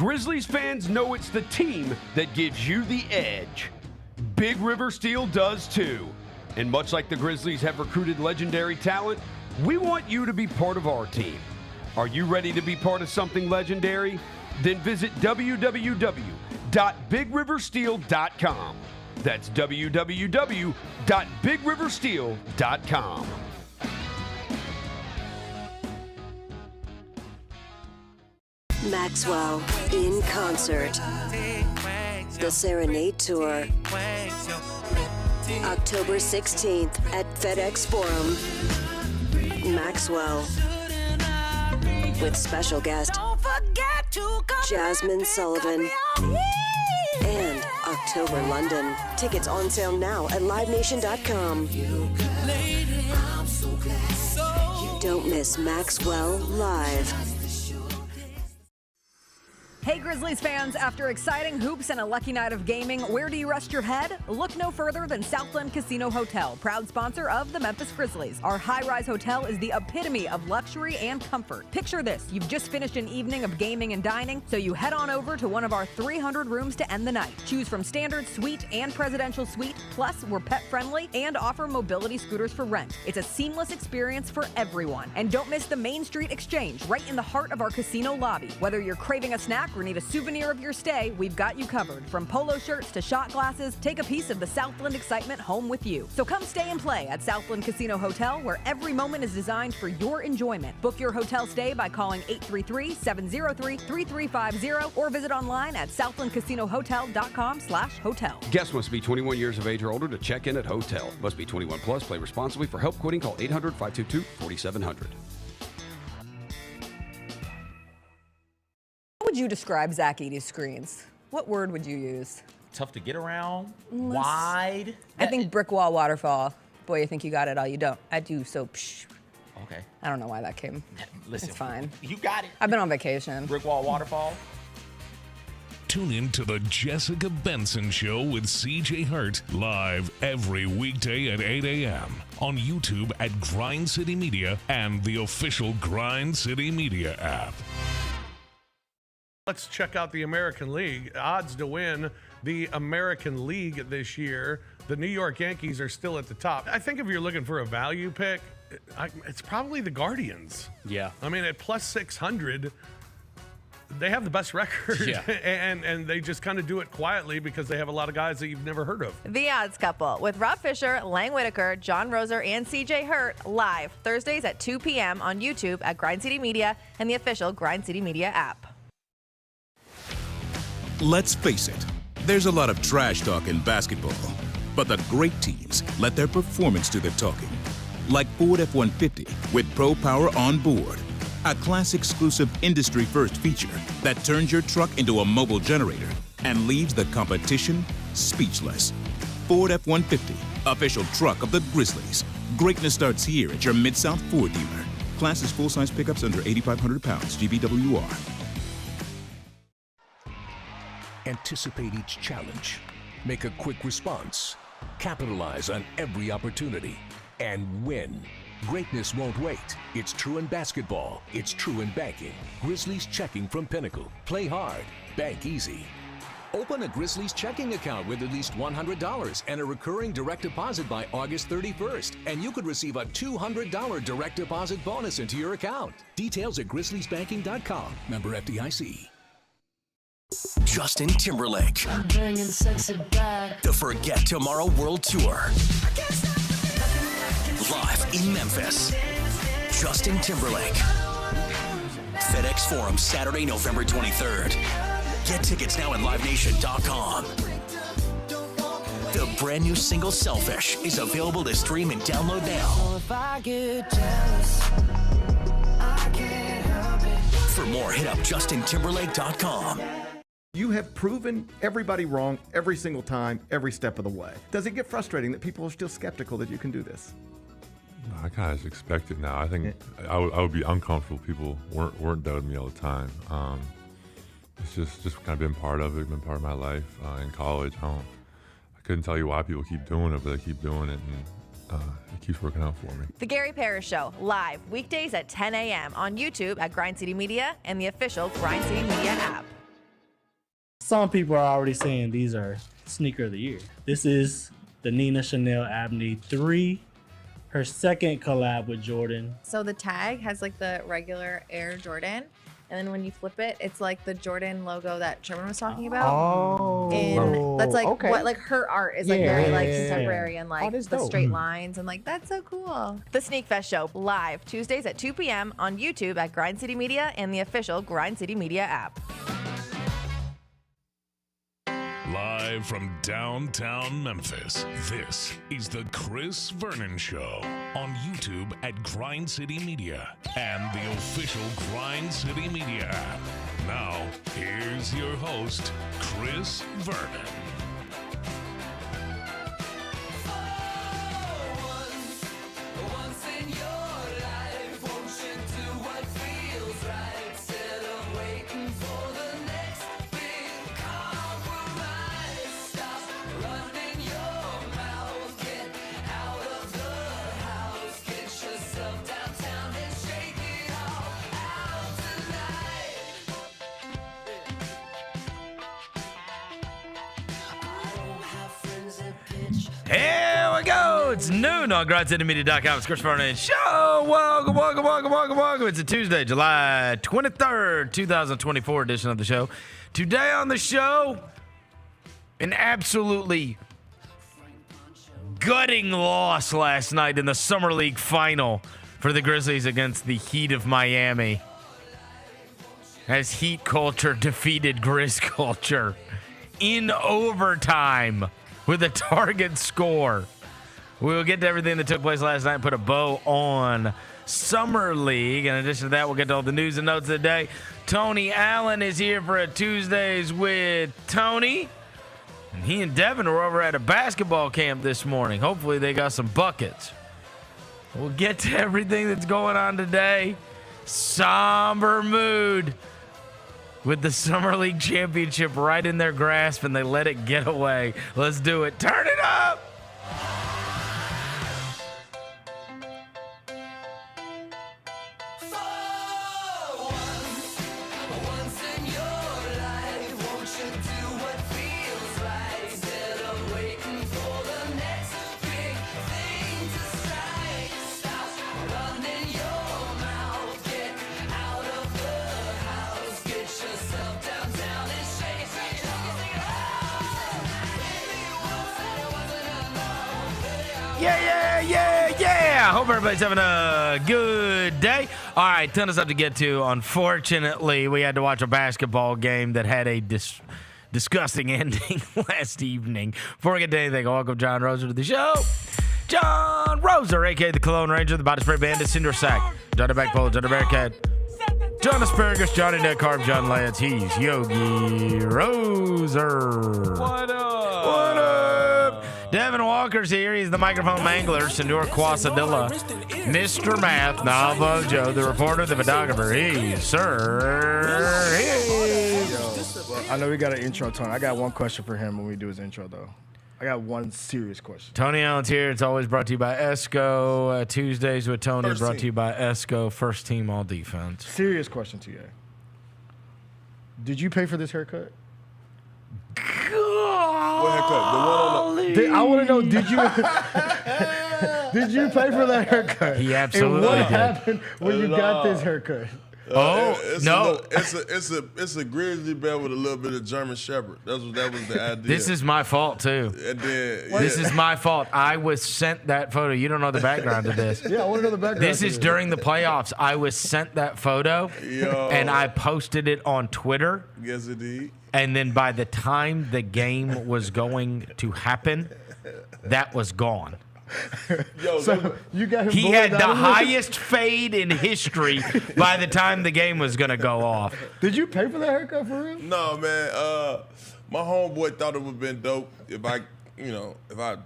Grizzlies fans know it's the team that gives you the edge. Big River Steel does too. And much like the Grizzlies have recruited legendary talent, we want you to be part of our team. Are you ready to be part of something legendary? Then visit www.bigriversteel.com. That's www.bigriversteel.com. Maxwell in concert. The Serenade Tour. October 16th at FedEx Forum. Maxwell. With special guest Jasmine Sullivan. And October London. Tickets on sale now at livenation.com. Don't miss Maxwell Live. Hey Grizzlies fans, after exciting hoops and a lucky night of gaming, where do you rest your head? Look no further than Southland Casino Hotel, proud sponsor of the Memphis Grizzlies. Our high-rise hotel is the epitome of luxury and comfort. Picture this, you've just finished an evening of gaming and dining, so you head on over to one of our 300 rooms to end the night. Choose from standard suite and presidential suite, plus we're pet-friendly and offer mobility scooters for rent. It's a seamless experience for everyone. And don't miss the Main Street Exchange, right in the heart of our casino lobby. Whether you're craving a snack or need a souvenir of your stay, we've got you covered. From polo shirts to shot glasses, take a piece of the Southland excitement home with you. So come stay and play at Southland Casino Hotel, where every moment is designed for your enjoyment. Book your hotel stay by calling 833-703-3350 or visit online at southlandcasinohotel.com/hotel. Guests must be 21 years of age or older to check in at hotel. Must be 21 plus. Play responsibly. For help quitting, call 800-522-4700. How would you describe Zach Edey's screens? What word would you use? Tough to get around, wide. I think brick wall waterfall. Boy, you think you got it all. You don't. I do, so psh. Okay. I don't know why that came. Listen, it's fine. You got it. I've been on vacation. Brick wall waterfall. Tune in to the Jessica Benson Show with CJ Hurt, live every weekday at 8 a.m. on YouTube at Grind City Media and the official Grind City Media app. Let's check out the American League. Odds to win the American League this year. The New York Yankees are still at the top. I think if you're looking for a value pick, it's probably the Guardians. Yeah. I mean, at plus 600, they have the best record. Yeah. and they just kind of do it quietly because they have a lot of guys that you've never heard of. The Odds Couple with Rob Fisher, Lang Whitaker, John Roser, and CJ Hurt live Thursdays at 2 p.m. on YouTube at Grind City Media and the official Grind City Media app. Let's face it, there's a lot of trash talk in basketball, but the great teams let their performance do the talking. Like Ford F-150 with Pro Power on board, a class-exclusive industry-first feature that turns your truck into a mobile generator and leaves the competition speechless. Ford F-150, official truck of the Grizzlies. Greatness starts here at your Mid-South Ford dealer. Class is full-size pickups under 8,500 pounds, GVWR. Anticipate each challenge. Make a quick response. Capitalize on every opportunity. And win. Greatness won't wait. It's true in basketball. It's true in banking. Grizzlies Checking from Pinnacle. Play hard. Bank easy. Open a Grizzlies checking account with at least $100 and a recurring direct deposit by August 31st, and you could receive a $200 direct deposit bonus into your account. Details at grizzliesbanking.com. Member FDIC. Justin Timberlake. I'm bringing sexy back. The Forget Tomorrow World Tour. Live in Memphis. Justin Timberlake. FedEx Forum, Saturday, November 23rd. Get tickets now at livenation.com. The brand new single Selfish is available to stream and download now. For more, hit up justintimberlake.com. You have proven everybody wrong every single time, every step of the way. Does it get frustrating that people are still skeptical that you can do this? I kind of expect it now. I think I would be uncomfortable if people weren't doubting me all the time. It's just kind of been part of it, been part of my life. In college, I couldn't tell you why people keep doing it, but they keep doing it, and it keeps working out for me. The Gary Parrish Show, live weekdays at 10 a.m. on YouTube at Grind City Media and the official Grind City Media app. some people are already saying these are sneaker of the year. This is the Nina Chanel Abney 3, her second collab with Jordan. So the tag has like the regular Air Jordan, and then when you flip it, it's like the Jordan logo that Sherman was talking about. Oh, and that's like okay. what like her art is like Yeah, very like yeah, contemporary and like that's the dope. straight lines and like that's so cool. The Sneak Fest show live Tuesdays at 2 p.m. on YouTube at Grind City Media and the official Grind City Media app. Live from downtown Memphis, this is the Chris Vernon Show on YouTube at Grind City Media and the official Grind City Media app. Now, here's your host, Chris Vernon. Here we go. It's noon on GrindCityMedia.com. It's Chris Vernon Show. Welcome. It's a Tuesday, July 23rd, 2024 edition of the show. Today on the show, an absolutely gutting loss last night in the Summer League final for the Grizzlies against the Heat of Miami. As Heat culture defeated Grizz culture in overtime with a target score. We'll get to everything that took place last night and put a bow on Summer League. In addition to that, we'll get to all the news and notes of the day. Tony Allen is here for a Tuesdays with Tony. And he and Devin were over at a basketball camp this morning. Hopefully they got some buckets. We'll get to everything that's going on today. Somber mood with the Summer League Championship right in their grasp, and they let it get away. Let's do it. Turn it up! Yeah. Hope everybody's having a good day. All right, ton of stuff to get to. Unfortunately, we had to watch a basketball game that had a disgusting ending last evening. Before we get to anything, I welcome John Roser to the show. John Roser, a.k.a. the Cologne Ranger, the Body Spray Bandit, Cinder Sack, Johnny Backpole, Johnny Bearcat, John Asparagus, Johnny Neck Carb, John Lance. He's Yogi Roser. What up? What up? Devin Walker's here. He's the microphone mangler, Senor Quasadilla, Mr. Math, Nalvo Joe, the reporter, the photographer. He's Sir. Yo, I know we got an intro, Tony. I got one question for him when we do his intro, though. I got one serious question. Tony Allen's here. It's always brought to you by ESCO. Tuesdays with Tony brought to you by ESCO. First team all defense. Serious question to you. Did you pay for this haircut? What haircut? The one on the... I want to know, did you did you pay for that haircut? He absolutely and what did. happened when you got this haircut? It's a grizzly bear with a little bit of German Shepherd. That was the idea. This is my fault, too. And then, This is my fault. I was sent that photo. You don't know the background to this. Yeah, I want to know the background. This is during the playoffs. I was sent that photo, and I posted it on Twitter. Yes, indeed. And then by the time the game was going to happen, that was gone. So you got him. He had the out of it? highest fade in history by the time the game was going to go off. Did you pay for that haircut for real? No, man. My homeboy thought it would have been dope if I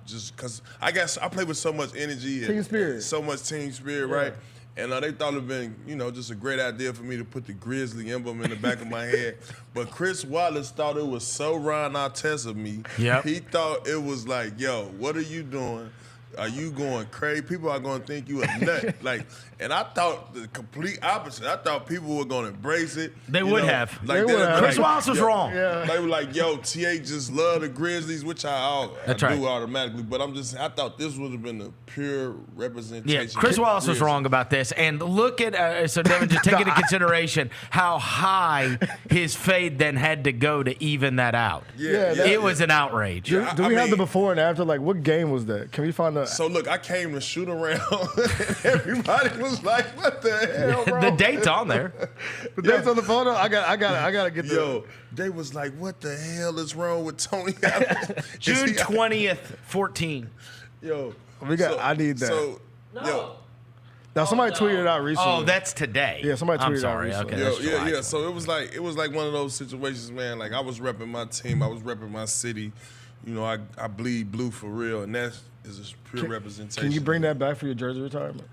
just, because I guess I play with so much energy Team spirit. So much team spirit, right? And they thought it would have been, just a great idea for me to put the Grizzly emblem in the back of my head. But Chris Wallace thought it was so Ron Artest of me. Yep. He thought it was like, yo, what are you doing? Are you going crazy? People are going to think you a nut. Like, and I thought the complete opposite. I thought people were going to embrace it. They would have. Like, Chris Wallace was wrong. Yeah. They were like, yo, TA just love the Grizzlies, which I do automatically. But I thought this would have been the pure representation. Yeah, Chris Wallace was wrong about this. And look at, so Devin, just take into consideration how high his fade then had to go to even that out. It was an outrage. Do we have the before and after? Like, what game was that? Can we find the? So look, I came to shoot around, and everybody was like, "What the hell, bro?" The date's on there. The date's on the photo. I gotta get the. Yo, they was like, "What the hell is wrong with Tony Allen?" June 20th, 14. Yo, I need that. So, no. Now somebody tweeted it out recently. Oh, that's today. Yeah, somebody tweeted I'm sorry. it out Okay, recently. yeah. So it was like one of those situations, man. Like I was repping my team, I was repping my city. You know, I bleed blue for real, and that is a pure representation. Can you bring that back for your jersey retirement?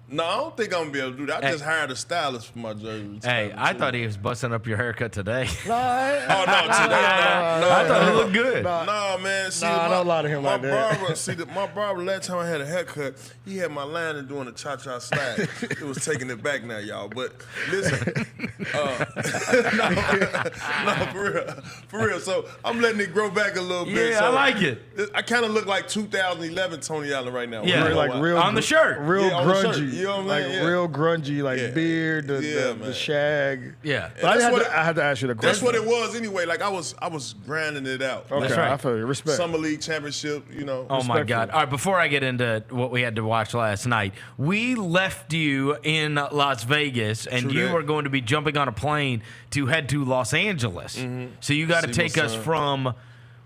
No, I don't think I'm gonna be able to do that. I just hired a stylist for my jersey retirement. Hey, I thought he was busting up your haircut today. Oh no, today. No, I thought it looked good. Nah, man. See, I don't lie to him like that. My barber, last time I had a haircut, he had my line and doing a cha-cha slide. It was taking it back now, y'all. But listen, no, for real. So I'm letting it grow back a little bit. Yeah, so I like it. I kind of look like 2011 Tony Allen right now. Yeah, like real on the shirt, real grungy. You know what I'm like saying? real grungy, like beard, the shag. Yeah, but I had to ask you the question. That's what it was anyway. Like I was grinding it out. Okay, that's right. I feel you. Respect. Summer League Championship, you know. Oh my God! All right, before I get into what we had to watch last night, we left you in Las Vegas, and you were going to be jumping on a plane to head to Los Angeles. Mm-hmm. So you got to take us from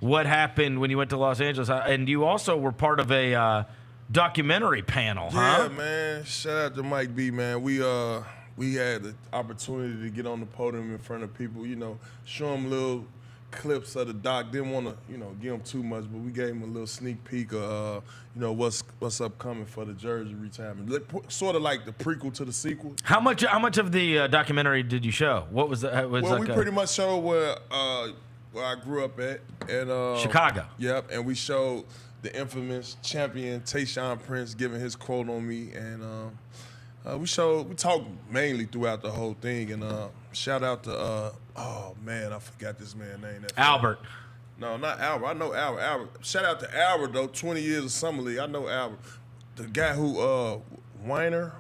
what happened when you went to Los Angeles, and you also were part of a documentary panel, huh? Yeah, man. Shout out to Mike B, man. We had the opportunity to get on the podium in front of people, you know, show them little clips of the doc. Didn't want to, you know, give them too much, but we gave them a little sneak peek of, you know, what's upcoming for the jersey retirement. Sort of like the prequel to the sequel. How much of the documentary did you show? What was the? We pretty much showed where I grew up at Chicago. Yep, and we showed the infamous champion Tayshaun Prince giving his quote on me, and we talked mainly throughout the whole thing, and shout out to oh man, I forgot this man's name. Albert. No, not Albert. I know Albert. Albert. Shout out to Albert though. 20 years of Summer League. I know Albert. The guy who Weiner.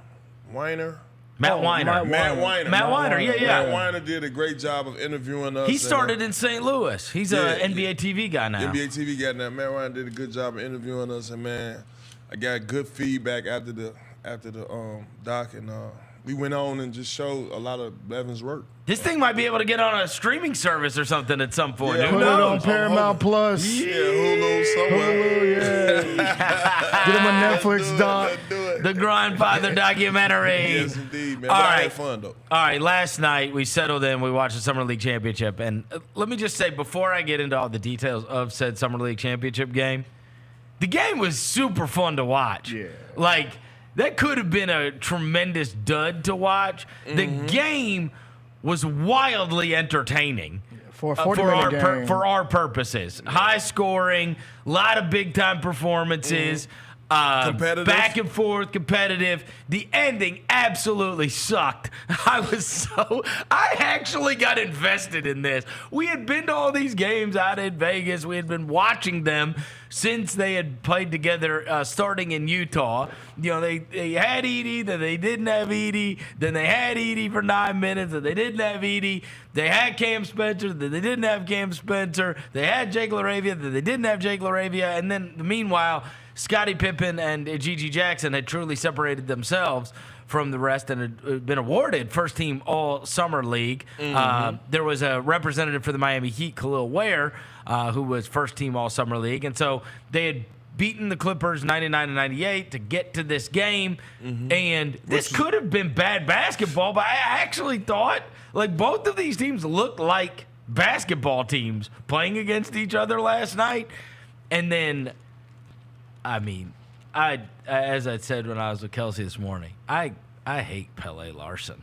Matt Weiner. Matt Weiner. Yeah. Matt Weiner did a great job of interviewing us. He started in St. Louis. He's an NBA TV guy now. NBA TV guy now. Matt Weiner did a good job of interviewing us, and man, I got good feedback after the doc, and we went on and just showed a lot of Evan's work. This thing might be able to get on a streaming service or something at some point. Yeah, Who Put it knows? on Paramount Plus. Yeah, Hulu somewhere. Hulu, yeah. Get him a Netflix doc. The Grandfather documentary. Yes, indeed, man. All But I right. had fun, though. All right, last night we settled in. We watched the Summer League Championship. And let me just say, before I get into all the details of said Summer League Championship game, the game was super fun to watch. Yeah. Like, that could have been a tremendous dud to watch. The game was wildly entertaining. For a 40-minute game. For our purposes. High scoring, a lot of big-time performances. Competitive. Back and forth, competitive. The ending absolutely sucked. I actually got invested in this. We had been to all these games out in Vegas. We had been watching them since they had played together starting in Utah. You know, they had Edie, then they didn't have Edie, then they had Edie for 9 minutes, and they didn't have Edie. They had Cam Spencer, then they didn't have Cam Spencer. They had Jake LaRavia, then they didn't have Jake LaRavia. And then, meanwhile, Scotty Pippen and Gigi Jackson had truly separated themselves from the rest and had been awarded first team all summer league. There was a representative for the Miami Heat, Khalil Ware, who was first team all summer league. And so they had beaten the Clippers 99-98 to get to this game. And this could have been bad basketball, but I actually thought like both of these teams looked like basketball teams playing against each other last night. And then, I mean, as I said when I was with Kelsey this morning, I hate Pele Larson.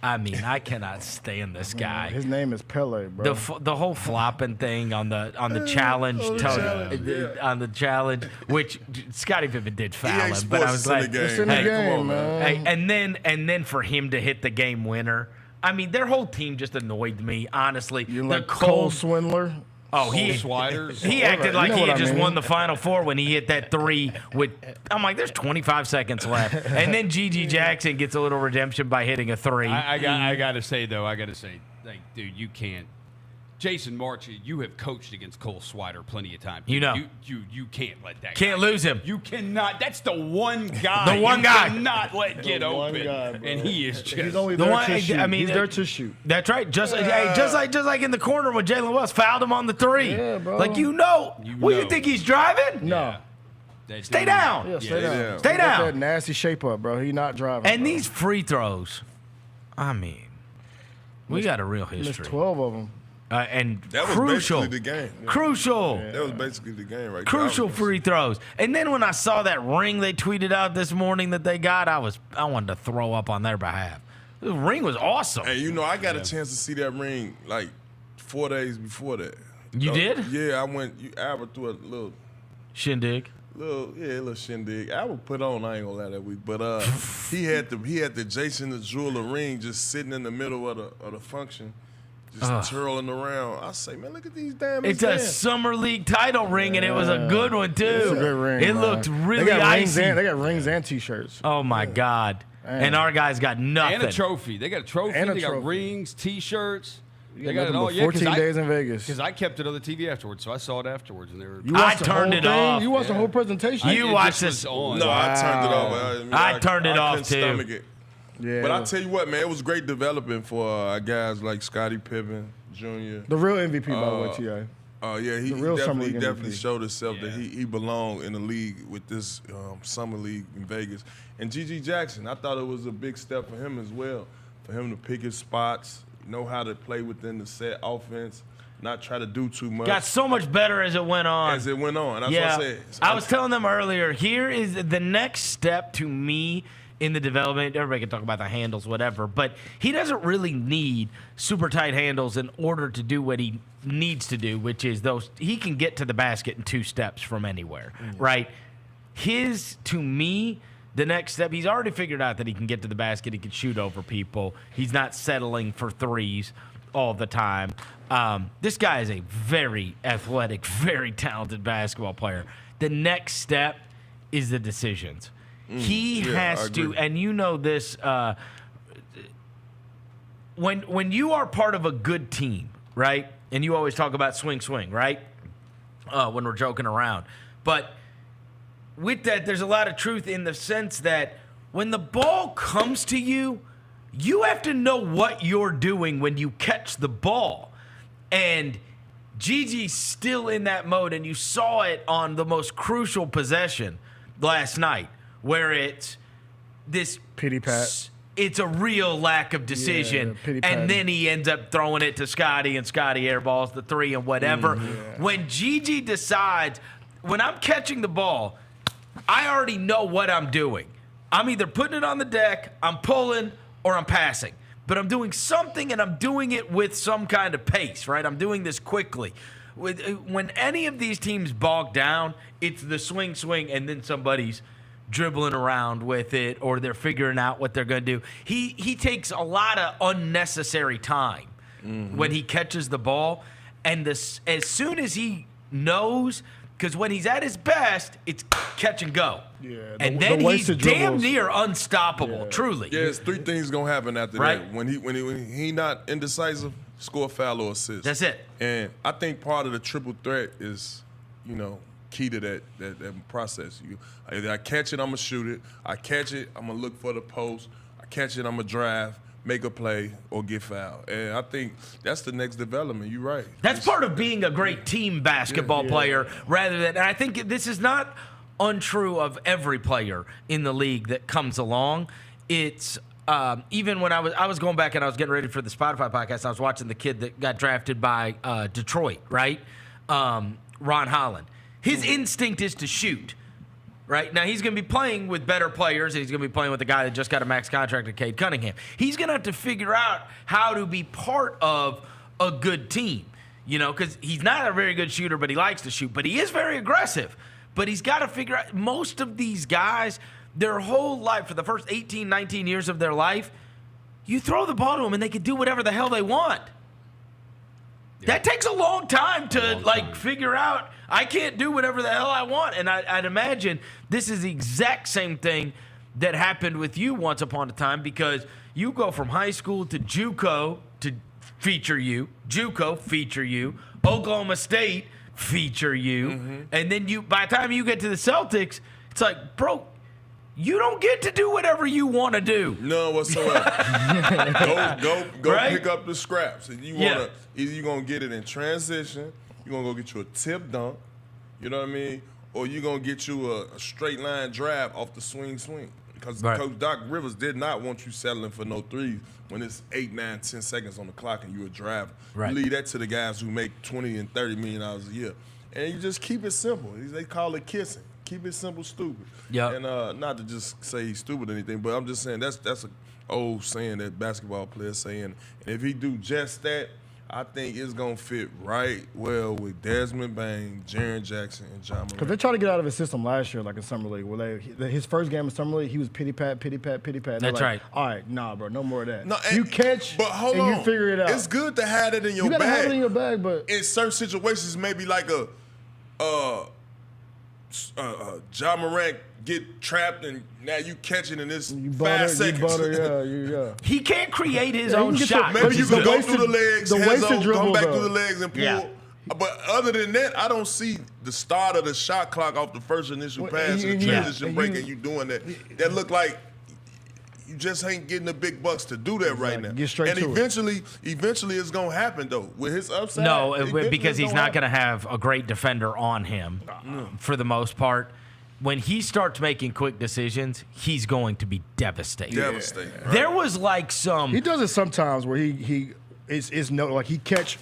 I mean, I cannot stand this guy. His name is Pele, bro. The whole flopping thing on the challenge, on the challenge, which Scotty Pippen did foul him, but I was like, it's in the game, man. Hey, and then for him to hit the game winner. I mean, their whole team just annoyed me, honestly. You like Cole Swindler? Oh, he acted like he had just won the Final Four when he hit that three. I'm like, there's 25 seconds left, and then Gigi Jackson gets a little redemption by hitting a three. I gotta say, like, dude, you can't. Jason March, you have coached against Cole Swider plenty of times. You know. You can't let that Can't guy. lose him. You cannot. That's the one guy. The one guy. Cannot let get open. Guy, and he is just. He's only there to shoot. He's there to shoot. That's right. Just like in the corner when Jalen Wells fouled him on the three. Yeah, bro. Like, you think he's driving? No. Stay down. Yeah, stay down. Stay down. That nasty shape up, bro. He's not driving. And these free throws, I mean, we got a real history. Missed 12 of them. And that crucial. was basically the game. Crucial. That was basically the game, right? Crucial free throws. And then when I saw that ring they tweeted out this morning that they got, I wanted to throw up on their behalf. The ring was awesome. And I got a chance to see that ring like 4 days before that. You did? Yeah, I went. Albert threw a little shindig. Little shindig. Albert put on. I ain't gonna lie that week, but he had the Jason the Jeweler ring just sitting in the middle of the function. Just twirling around. I say, man, look at these diamonds. It's a Summer League title ring, and it was a good one, too. It's a good ring. It looked really icy. They got rings and T-shirts. Oh, my God. And our guys got nothing. And a trophy. They got a trophy. And a they got trophy. rings, T-shirts. They got it all. 14 days in Vegas. Because I kept it on the TV afterwards, so I saw it afterwards. And they were. I turned it off. You watched the whole presentation? You watched this. No, I turned it off. I turned it off, too. Stomach it. Yeah. But I tell you what, man, it was great development for guys like Scotty Pippen Jr. The real MVP, by the way, T.I. Yeah, he definitely showed himself that he belonged in the league with this summer league in Vegas. And Gigi Jackson, I thought it was a big step for him as well, for him to pick his spots, know how to play within the set offense, not try to do too much. Got so much better as it went on. That's what I said. I was telling them earlier, here is the next step to me in the development. Everybody can talk about the handles, whatever, but he doesn't really need super tight handles in order to do what he needs to do, which is he can get to the basket in 2 steps from anywhere, right? To me, the next step, he's already figured out that he can get to the basket, he can shoot over people. He's not settling for threes all the time. This guy is a very athletic, very talented basketball player. The next step is the decisions. He has to, and you know this, when you are part of a good team, right? And you always talk about swing, right? When we're joking around. But with that, there's a lot of truth in the sense that when the ball comes to you, you have to know what you're doing when you catch the ball. And Gigi's still in that mode, and you saw it on the most crucial possession last night, where it's this pity pat. It's a real lack of decision, and then he ends up throwing it to Scotty, and Scotty airballs the 3 and whatever. When Gigi decides, when I'm catching the ball, I already know what I'm doing. I'm either putting it on the deck, I'm pulling, or I'm passing. But I'm doing something, and I'm doing it with some kind of pace, right? I'm doing this quickly. When any of these teams bog down, it's the swing, and then somebody's dribbling around with it, or they're figuring out what they're going to do. He takes a lot of unnecessary time when he catches the ball, and as soon as he knows, because when he's at his best, it's catch and go. And then he's damn near unstoppable, truly. Yeah, there's 3 things going to happen after that. When he not indecisive, score, foul, or assist. That's it. And I think part of the triple threat is, key to that process. Either I catch it, I'm going to shoot it. I catch it, I'm going to look for the post. I catch it, I'm going to drive, make a play, or get fouled. And I think that's the next development. You're right. That's part of being a great team basketball player rather than – and I think this is not untrue of every player in the league that comes along. It's even when I was going back and I was getting ready for the Spotify podcast, I was watching the kid that got drafted by Detroit, right? Ron Holland. His instinct is to shoot. right? Now, he's going to be playing with better players, and he's going to be playing with the guy that just got a max contract at Cade Cunningham. He's going to have to figure out how to be part of a good team, you know, because he's not a very good shooter, but he likes to shoot. But he is very aggressive. But he's got to figure out, most of these guys, their whole life, for the first 18, 19 years of their life, you throw the ball to them, and they can do whatever the hell they want. Yeah. That takes a long time to, figure out, I can't do whatever the hell I want. And I'd imagine this is the exact same thing that happened with you once upon a time, because you go from high school to JUCO to feature you, JUCO feature you, Oklahoma State feature you, and then by the time you get to the Celtics, it's like, bro, you don't get to do whatever you want to do. None whatsoever. go right? Pick up the scraps. If you wanna, either you're gonna get it in transition, you're gonna go get you a tip dunk, you know what I mean, or you're gonna get you a straight line drive off the swing. Because Coach Doc Rivers did not want you settling for no threes when it's 8, 9, 10 seconds on the clock and you're a driver. Right. You leave that to the guys who make $20 and $30 million a year. And you just keep it simple. They call it kissing. Keep it simple, stupid. Yeah. And not to just say he's stupid or anything, but I'm just saying that's an old saying that basketball players say. And if he do just that, I think it's going to fit right well with Desmond Bain, Jaren Jackson, and John Morant. Because they tried to get out of his system last year, like in Summer League, where his first game in Summer League, he was pity-pat. That's right. All right, nah, bro, no more of that. No, you catch, but hold and on. you figure it out. It's good to have it in your bag. You got to have it in your bag, but in certain situations, maybe like a John Morant get trapped and now you catch it in this 5 seconds. He can't create his own shot. Maybe you can go through the legs, come back through the legs and pull. Yeah. But other than that, I don't see the start of the shot clock off the first initial pass and the transition break and you doing that. That look like you just ain't getting the big bucks to do that right now. Get straight and to eventually it's going to happen, though. With his upside. No, because he's not going to have a great defender on him for the most part. When he starts making quick decisions, he's going to be devastated. Devastating. Right? There was like some. He does it sometimes where he catch.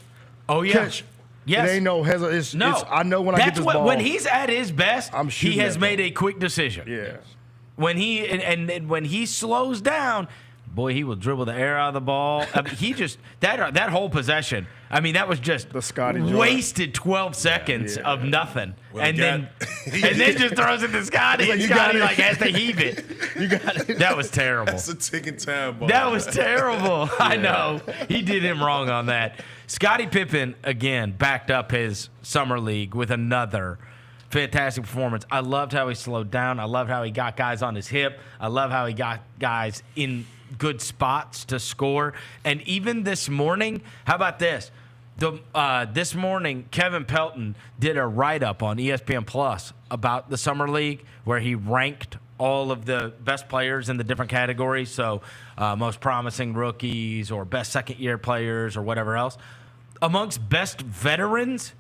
Oh yeah. Catch. Yes. It ain't no hesitation. I know when I get this ball. When he's at his best, he has made a quick decision. Yeah. When he and when he slows down, boy, he will dribble the air out of the ball. I mean, he just that whole possession. I mean, that was just the Scotty wasted 12 seconds of nothing, and then just throws it to Scotty, and Scotty has to heave it. You got it. That was terrible. That's a ticking time bomb. That was terrible. I know. He did him wrong on that. Scotty Pippen again backed up his summer league with another fantastic performance. I loved how he slowed down. I loved how he got guys on his hip. I love how he got guys in good spots to score. And even this morning, how about this? This morning, Kevin Pelton did a write-up on ESPN Plus about the Summer League where he ranked all of the best players in the different categories, so most promising rookies or best second-year players or whatever else. Amongst best veterans,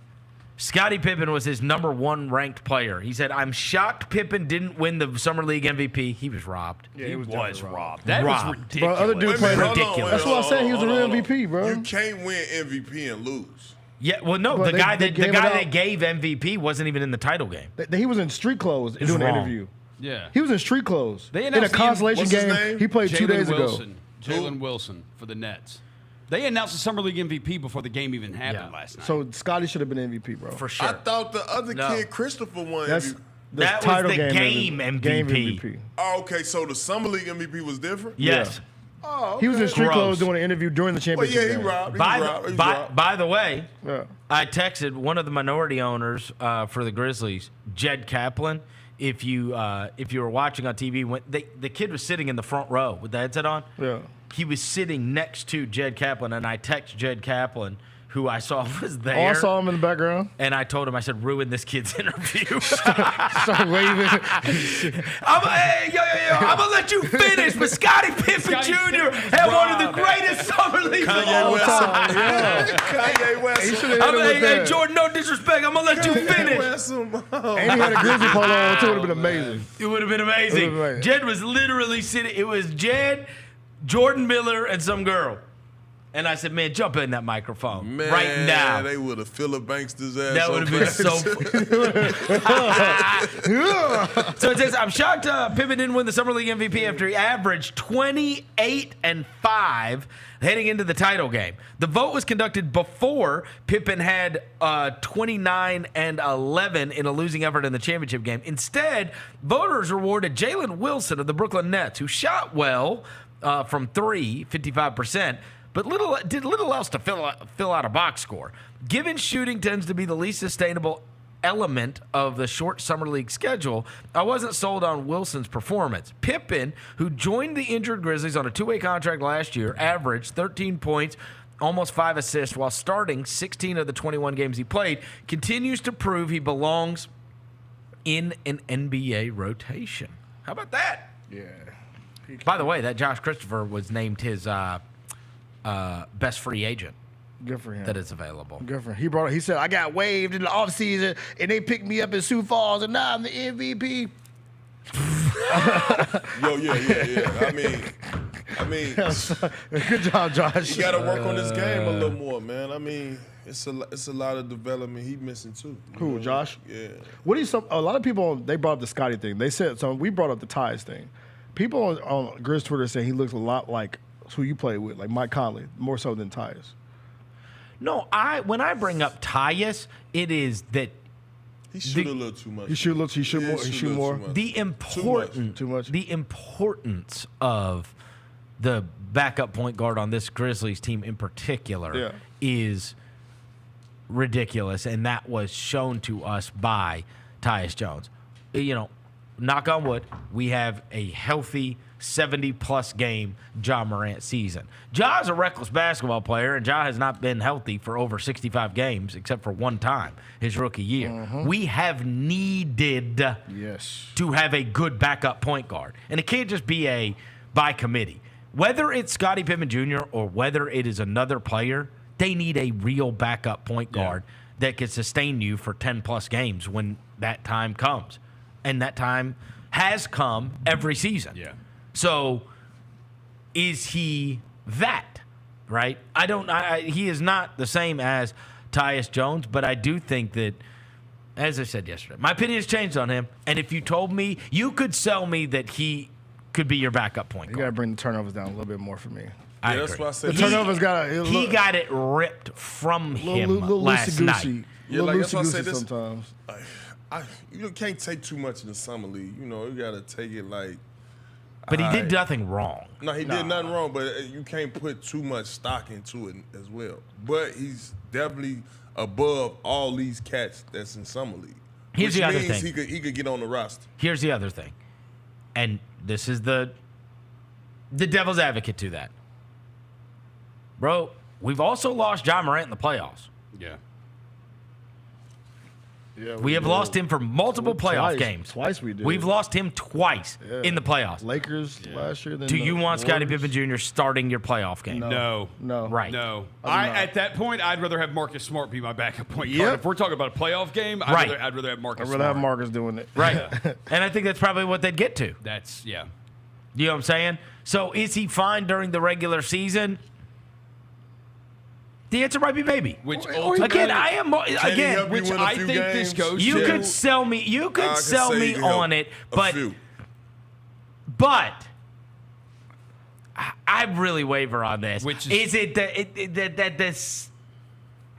Scotty Pippen was his number 1 ranked player. He said, I'm shocked Pippen didn't win the Summer League MVP. He was robbed. Yeah, he was robbed. That was ridiculous. Bro, other dude played ridiculous. That's what I said. He was a real MVP, bro. You can't win MVP and lose. Yeah, well, no, the guy that gave MVP wasn't even in the title game. He was in street clothes doing an interview. Yeah. He was in street clothes. In a consolation game he played 2 days ago. Jalen Wilson for the Nets. They announced the Summer League MVP before the game even happened last night. So Scotty should have been MVP, bro. For sure. I thought the other kid, Christopher, won MVP. That was the game MVP. Oh, okay, so the Summer League MVP was different? Yes. Yeah. Oh, okay. He was in street clothes doing an interview during the championship game. He robbed. By the way, I texted one of the minority owners for the Grizzlies, Jed Kaplan. If you were watching on TV, the kid was sitting in the front row with the headset on. Yeah. He was sitting next to Jed Kaplan, and I texted Jed Kaplan, who I saw was there. Oh, I saw him in the background. And I told him, I said, ruin this kid's interview. Start waving. I'm going to let you finish, but Scotty Pippen Jr. had one of the greatest summer leagues of all time. Kanye West. He should have hit him with that. Jordan, no disrespect. I'm going to let you finish. And he had a Grizzly polo on, too. It would have been amazing. It would have been amazing. Jed was literally sitting. It was Jed, Jordan Miller, and some girl. And I said, man, jump in that microphone Man, right now. they would have Philip Banks his ass. That would have been so. So it says, I'm shocked Pippen didn't win the Summer League MVP after he averaged 28 and 5 heading into the title game. The vote was conducted before Pippen had 29 and 11 in a losing effort in the championship game. Instead, voters rewarded Jalen Wilson of the Brooklyn Nets, who shot well from 3, 55%. But did little else to fill out a box score. Given shooting tends to be the least sustainable element of the short summer league schedule, I wasn't sold on Wilson's performance. Pippen, who joined the injured Grizzlies on a two-way contract last year, averaged 13 points, almost 5 assists, while starting 16 of the 21 games he played, continues to prove he belongs in an NBA rotation. How about that? Yeah. By the way, that Josh Christopher was named his best free agent. Good for him. That is available. Good for him. He said, I got waived in the offseason, and they picked me up in Sioux Falls, and now I'm the MVP. Yeah. I mean, good job, Josh. You got to work on this game a little more, man. I mean, it's a lot of development he missing too. Who, Josh? Yeah. What do you? A lot of people, they brought up the Scotty thing. They said, so we brought up the ties thing. People on Grizz Twitter say he looks a lot like who you play with, like Mike Conley, more so than Tyus. No, when I bring up Tyus, it is that he shoot a little too much. He shoot more. The importance of the backup point guard on this Grizzlies team in particular is ridiculous, and that was shown to us by Tyus Jones. You know, knock on wood, we have a healthy 70-plus game Ja Morant season. Ja's a reckless basketball player, and Ja has not been healthy for over 65 games, except for one time, his rookie year. Mm-hmm. We have needed to have a good backup point guard. And it can't just be by committee. Whether it's Scotty Pippen Jr. or whether it is another player, they need a real backup point guard that can sustain you for 10-plus games when that time comes. And that time has come every season. Yeah. So, is he that, right? He is not the same as Tyus Jones, but I do think that, as I said yesterday, my opinion has changed on him. And if you told me, you could sell me that he could be your backup point guard. You got to bring the turnovers down a little bit more for me. I that's agree. why I said the turnovers he got it ripped from him last night. Yeah, like that's why I say this. Sometimes. You can't take too much in the summer league. You know, you got to take it like. But he did nothing wrong. No, he did nothing wrong, but you can't put too much stock into it as well. But he's definitely above all these cats that's in summer league. Here's the other thing. He could get on the roster. Here's the other thing. And this is the devil's advocate to that. Bro, we've also lost Ja Morant in the playoffs. Yeah. Yeah, we have lost him for multiple playoff games. Twice we did. We've lost him twice in the playoffs. Lakers last year. Then Do you want Scotty Warriors? Pippen Jr. starting your playoff game? No. Right. No. I At that point, I'd rather have Marcus Smart be my backup point guard. If we're talking about a playoff game, I'd rather have Marcus Smart. I'd rather have Marcus doing it. Right. And I think that's probably what they'd get to. Yeah. You know what I'm saying? So is he fine during the regular season? The answer might be maybe. Which again, I am again. Which I think this goes. You could sell me. You could sell me on it, but I really waver on this. Which is it that this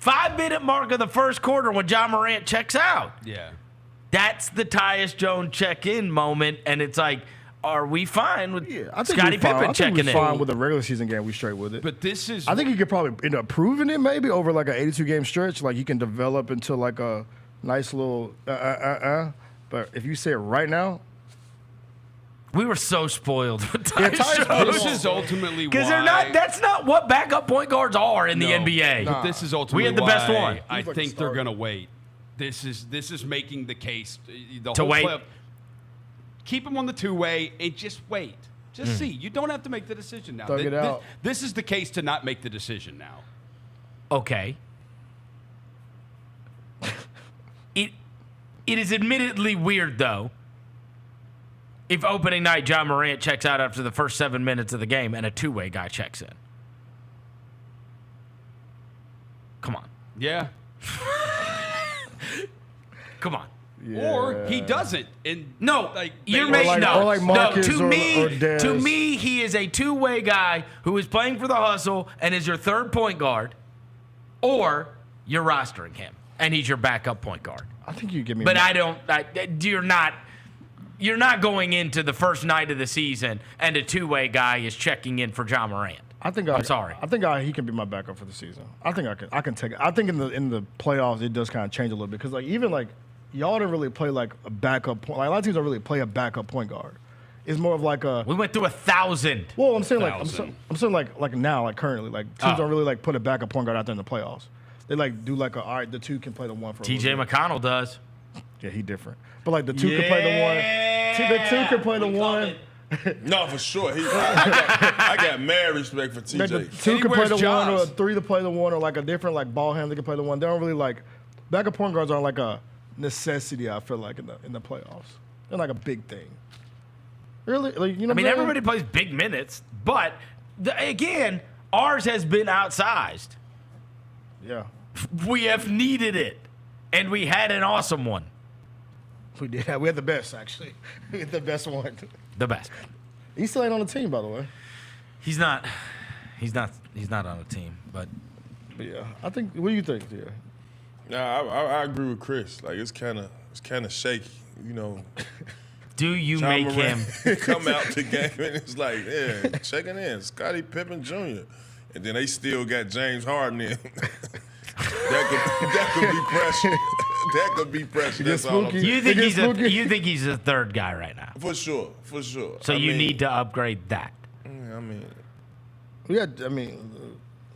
5-minute mark of the first quarter when Ja Morant checks out? Yeah. That's the Tyus Jones check-in moment, and it's like, are we fine with Scotty Pippen checking in? Fine with the regular season game. We straight with it. But this is. I think you could probably end up proving it maybe over like an 82-game stretch. Like you can develop into like a nice little But if you say it right now. We were so spoiled with Tyus Jones. This is ultimately because why. that's not what backup point guards are in the NBA. But this is ultimately we had the best one. I think they're going to wait. This is making the case. The to whole wait. Playoff, keep him on the two-way and just wait. Just see. You don't have to make the decision now. Thug it out. This is the case to not make the decision now. Okay. It is admittedly weird, though, if opening night Ja Morant checks out after the first 7 minutes of the game and a two-way guy checks in. Come on. Yeah. Come on. Yeah. Or he doesn't. And No, like you're they- making or like Marcus To or me, Dez. he is a two-way guy who is playing for the hustle and is your third point guard, or you're rostering him and he's your backup point guard. I think you give me. But you're not going into the first night of the season and a two-way guy is checking in for Ja Morant. I'm sorry. I think he can be my backup for the season. I think I can take it. I think in the playoffs it does kind of change a little bit because like even like y'all didn't really play like a backup point. Like a lot of teams don't really play a backup point guard. It's more of like a. We went through 1,000. Well, I'm saying like I'm saying like now like currently like teams don't really like put a backup point guard out there in the playoffs. They like do like all right, the two can play the one for. TJ McConnell does. Yeah, he different. But like the two can play the one. The two can play the one. No, for sure. I got mad respect for TJ. Like the two can play the one, or three to play the one, or like a different like ball handler can play the one. They don't really like backup point guards aren't like a necessity. I feel like in the playoffs, they're like a big thing. Really, like you know. I mean, everybody plays big minutes, but again, ours has been outsized. Yeah, we have needed it, and we had an awesome one. We did. We had the best actually. We had the best one. The best. He still ain't on the team, by the way. He's not on a team, but yeah, I think. What do you think, yeah? Nah, I agree with Chris. Like it's kind of shaky, you know. Do you Ja make Morant him come out the game and it's like, yeah, checking in, Scotty Pippen Jr. And then they still got James Harden in. that could be pressure. That could be pressure. That's all I'm saying. You think he's a third guy right now? For sure. So you need to upgrade that. I mean,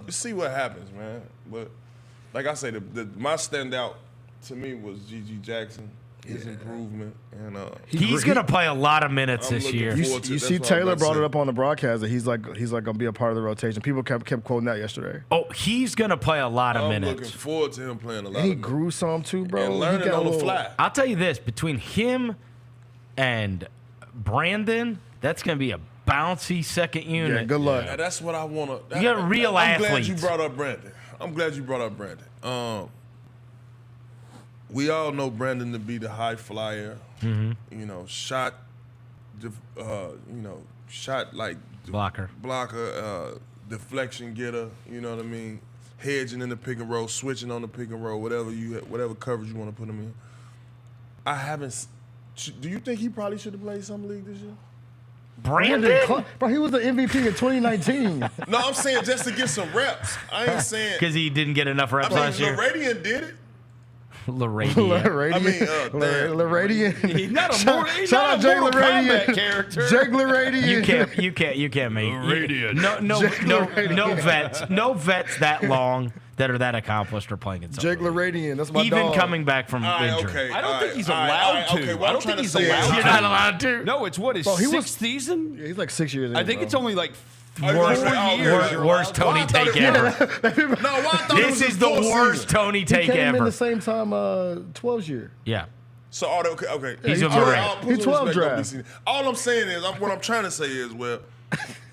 we see what happens, man. But like I say, my standout to me was G.G. Jackson. His improvement, and he's gonna play a lot of minutes this year. You see, Taylor brought it up on the broadcast that he's like gonna be a part of the rotation. People kept quoting that yesterday. Oh, he's gonna play a lot of minutes. I'm looking forward to him playing a lot. And he grew some too, bro. And learning on the fly. I'll tell you this: between him and Brandon, that's gonna be a bouncy second unit. Yeah, good luck. Yeah, that's what I want to. You got real athletes. I'm glad you brought up Brandon. We all know Brandon to be the high flyer. Mm-hmm. You know, shot like blocker, deflection getter. You know what I mean? Hedging in the pick and roll, switching on the pick and roll, whatever coverage you want to put him in. I haven't. Do you think he probably should have played Summer League this year? Brandon? Bro, he was the MVP in 2019. No, I'm saying just to get some reps. I ain't saying because he didn't get enough reps last year. LaRavia did it. LaRavia. He's not a shout out Jake LaRavia character. Jake LaRavia. You can't make no vets that long that are that accomplished or playing in something. Jake LaRavia, that's my Even dog. coming back from injury. Okay, I don't think he's allowed to. Okay, I don't think he's allowed to. You're not allowed to. No, it's what his sixth season. Yeah, he's like 6 years. I think it's only like Worst Tony take ever. This is the worst Tony take he came ever. in the same time 12's year. Yeah. So okay. He's a Morant. He's 12 draft. All I'm saying is, what I'm trying to say is, well,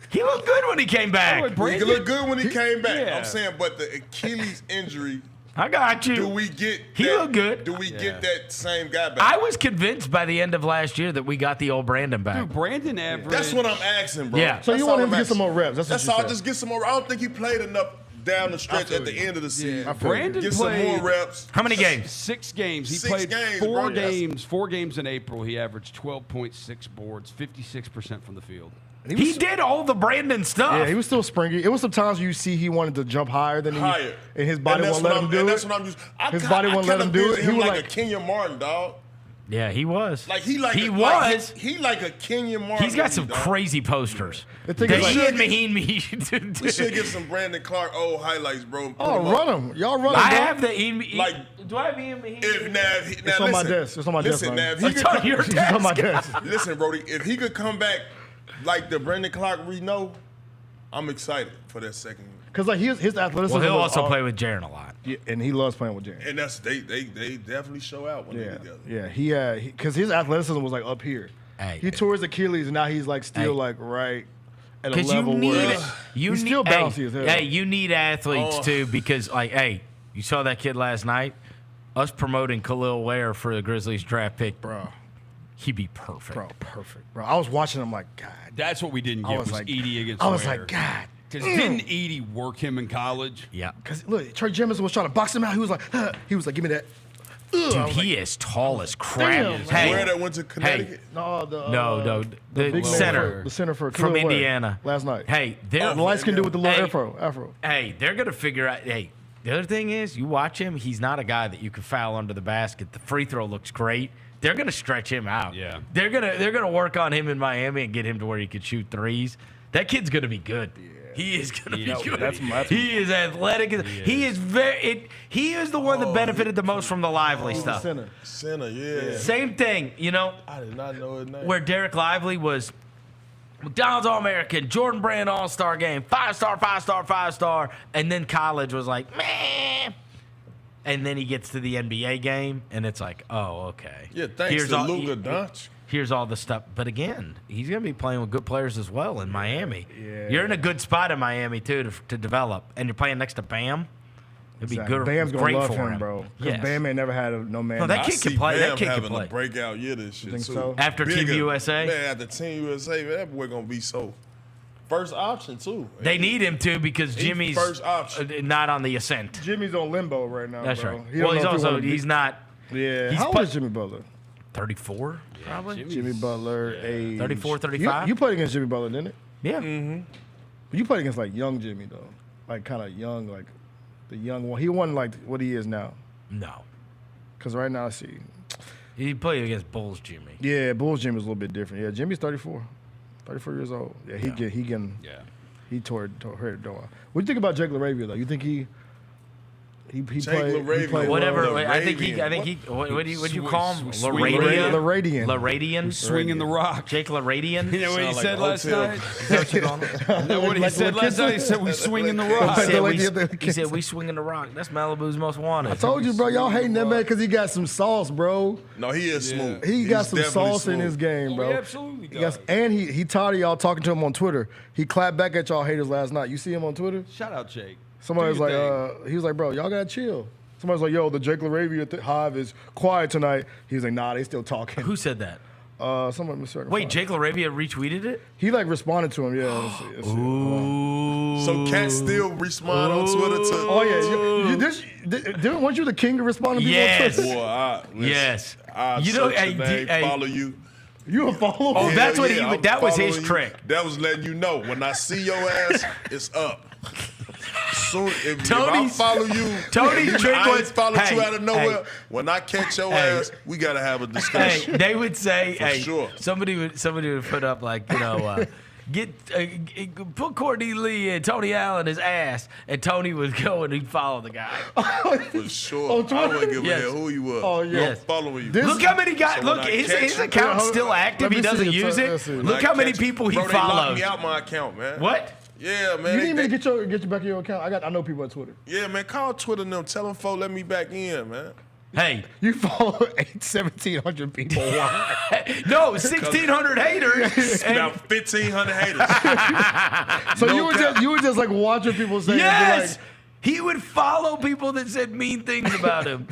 he looked good when he came back. he looked good when he came back. Yeah. I'm saying, but the Achilles injury. I got you. Do we get? He looked good. Do we get that same guy back? I was convinced by the end of last year that we got the old Brandon back. Dude, Brandon averaged. That's what I'm asking, bro. Yeah. So you want him to get some more reps? That's all. Just get some more. I don't think he played enough down the stretch at the end of the season. Yeah. Brandon get played some more reps. How many games? 6 games. He 6 played games, 4 bro. games. 4 games in April. He averaged 12.6 boards, 56% from the field. He did all the Brandon stuff. Yeah, he was still springy. It was some times you see he wanted to jump higher than higher, and his body won't let him do and it. that's what I'm just. His body won't let him do it. He was like a Kenyon Martin, dog. Yeah, he was. He like a Kenyon Martin. He's got some crazy posters. The thing That is, he and Maheen we should get some Brandon Clark old highlights, bro. Run him. Y'all run him. I bro. have the do I have Ian Maheen? It's on my desk. It's on my desk. It's on your desk. It's on my desk. Listen, Brody, if he could come back like the Brandon Clark we know, I'm excited for that second year. Because like his athleticism. Well, he'll also play with Jaren a lot. Yeah, and he loves playing with Jaren. And that's they definitely show out when they're together. Yeah, because his athleticism was like up here. Hey, he tore his Achilles, and now he's like still like right at a level you need where you he's need, still bouncy as hell. Hey, you need athletes too, because like, hey, You saw that kid last night? Us promoting Khalil Ware for the Grizzlies draft pick. Bro. He'd be perfect. Bro, perfect. Bro, I was watching him like, God. That's what we didn't get was Edie against I was Ware. like, God. Because didn't Edie work him in college? Yeah. Because, look, Trey Jemison was trying to box him out. He was like, give me that. Dude, he is tall as crap. Hey, Where that went to Connecticut? No, the big center. The center for from Khalil Ware Indiana last night. Hey, the lights can do with the little afro. Hey, they're gonna figure out. Hey, the other thing is, you watch him. He's not a guy that you can foul under the basket. The free throw looks great. They're gonna stretch him out. Yeah. They're gonna work on him in Miami and get him to where he could shoot threes. That kid's gonna be good. Yeah. He is gonna be good. He is athletic. He is he is the one that benefited the most from the Lively stuff. Center, yeah. Same thing, you know. I did not know his name. Where Derek Lively was McDonald's All-American, Jordan Brand All-Star game, 5-star, and then college was like, meh. And then he gets to the NBA game, and it's like, oh, okay. Yeah, thanks to Luka Doncic. Here's all the stuff. But again, he's going to be playing with good players as well in Miami. Yeah. You're in a good spot in Miami, too, to develop. And you're playing next to Bam. It'd be good. Bam's great gonna love for him, bro. Because Yes. Bam ain't never had no man. No, that kid can play. Bam That kid can having play. a breakout year this year, Think too. so? After Team USA? Man, after Team USA, man, that boy going to be so first option, too. They need him, too, because He's Jimmy's first option. not on the ascent. Jimmy's on limbo right now. That's bro. right. He Well, don't he's know if he also, wanna be- he's not. Yeah. He's How old is Jimmy Butler? 34, probably. Jimmy Butler, age 34, 35. You played against Jimmy Butler, didn't it? Yeah. Mm-hmm. But you played against like young Jimmy though, like kind of young, like the young one. He wasn't like what he is now. No. Because right now, I see. He played against Bulls Jimmy. Yeah, Bulls Jimmy was a little bit different. Yeah, Jimmy's 34 years old. Yeah, he tore it down. What do you think about Jake LaRavia though? You think he played whatever. well? I think he. What do you call him? Laradian. Laradian. Swinging the rock. Jake Laradian. You know what he said last night? Is that what you call him? You know what he said last night? He said we swinging the rock. He said we swinging the rock. That's Malibu's most wanted. I told you, bro. Y'all hating that man because he got some sauce, bro. No, he is smooth. He got some sauce in his game, bro. He absolutely does. And he tired of y'all talking to him on Twitter. He clapped back at y'all haters last night. You see him on Twitter? Shout out, Jake. Somebody was Do like, your he was like, bro, y'all gotta chill. Somebody was like, yo, the Jake LaRavia hive is quiet tonight. He was like, nah, they still talking. Who said that? Someone was certain. Wait, Jake LaRavia retweeted it? He like responded to him, yeah. Ooh. So Cat still respond on Twitter to. Oh yeah, weren't you the king of responding to people on Twitter? Boy, yes. I You know, search your name, follow you. You a follow? Oh, that's what I'm that was his following you. trick. That was letting you know when I see your ass, it's up. Soon, if I Tony's- follow you, Tony's and trick I ain't was, follow hey, you out of nowhere. hey. When I catch your Hey. ass, we gotta have a discussion. Hey, they would say, For hey, sure. somebody would put up like, you know, put Courtney Lee and Tony Allen his ass, and Tony would go and he'd follow the guy. For sure. Oh, I wouldn't give a Yes. hell who you was. Oh, yeah. I'm Yes. following you. Look how many guys. So Look, when I his catch you- account's still active. Let He me see doesn't it, use let's see it. it. Look When I how many catch- people he bro, they locked follows. me out my account, man. What? Yeah, man. You need me to get you back in your account? I know people on Twitter. Yeah, man. Call Twitter and them. Tell them, folks, let me back in, man. Hey, You follow 1,700 people. Why? no, 1,600 haters. and- About 1,500 haters. So No you were just like watching people say, yes, like, he would follow people that said mean things about him.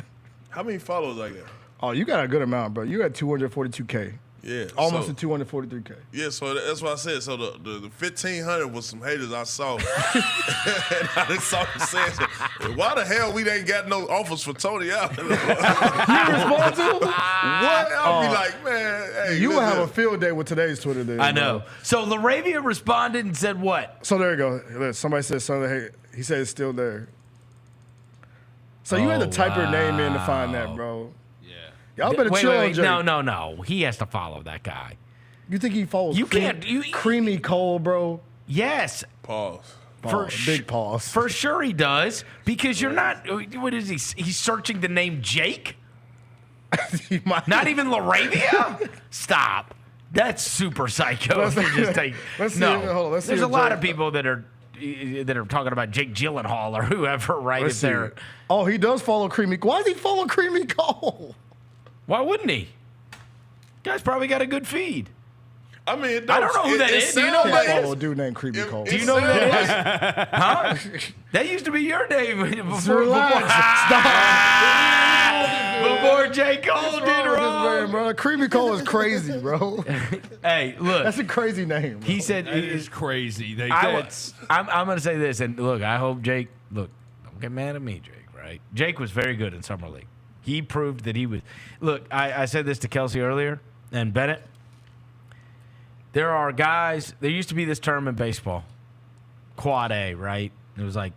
How many followers I got? oh, you got a good amount, bro. You got 242K. Yeah. Almost so, to 243K. Yeah, so that's what I said. So the 1,500 was some haters I saw. And I just saw them saying, why the hell we ain't got no offers for Tony Allen? You respond to him? What? I'll be like, man, hey, You will have a listen. field day with today's Twitter then. I know. bro. So LaRavia responded and said what? So there you go. Look, somebody said something. Hey, he said it's still there. So you had to type her name in to find that, bro. Y'all better chill on Jake. No. He has to follow that guy. You think he follows? You can't- Creamy Cole, bro. Yes. Pause. Big pause. For sure he does. Because you're not, what is he? He's searching the name Jake? He might- Not even LaRavia? Stop. That's super psycho. Let's- to just take, let's see no. if- hold on, let's see There's if a lot Jake- of people that are talking about Jake Gyllenhaal or whoever right Let's there. see. Oh, he does follow Creamy. Why does he follow Creamy Cole? Why wouldn't he? Guy's probably got a good feed. I mean, I don't know who that is. Do you know who that Follow a is? dude named Creepy Cole. Do you know who that is? Huh? That used to be your name before J. Cole did wrong. Bro. Creepy Cole is crazy, bro. Hey, look. That's a crazy name. Bro. He said it is crazy. I'm going to say this, and look, I hope Jake, look, don't get mad at me, Jake, right? Jake was very good in Summer League. He proved that he was. Look, I said this to Kelsey earlier, and Bennett. There are guys, there used to be this term in baseball, Quad A, right? It was like,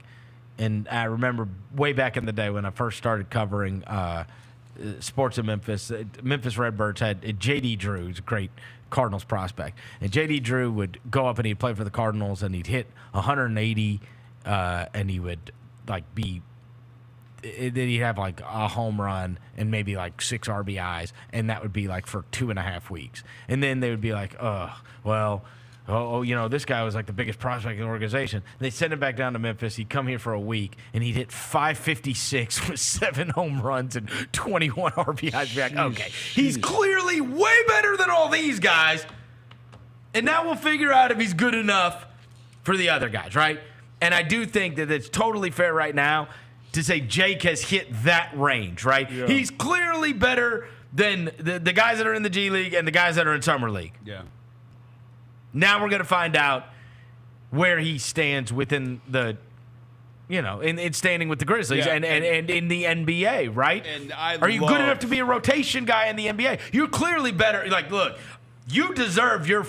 and I remember way back in the day when I first started covering sports in Memphis, Memphis Redbirds had J.D. Drew, who's a great Cardinals prospect. And J.D. Drew would go up and he'd play for the Cardinals and he'd hit 180 and he would like be, then he'd have like a home run and maybe like 6 RBIs, and that would be like for 2.5 weeks. And then they would be like, you know, this guy was like the biggest prospect in the organization. And they send him back down to Memphis. He'd come here for a week, and he'd hit 556 with 7 home runs and 21 RBIs back. Okay, he's clearly way better than all these guys. And now we'll figure out if he's good enough for the other guys, right? And I do think that it's totally fair right now to say Jake has hit that range, right? Yeah. He's clearly better than the guys that are in the G League and the guys that are in Summer League. Yeah. Now we're going to find out where he stands within the, you know, in standing with the Grizzlies and in the NBA, right? And are you good enough to be a rotation guy in the NBA? You're clearly better. Like, look, you deserve your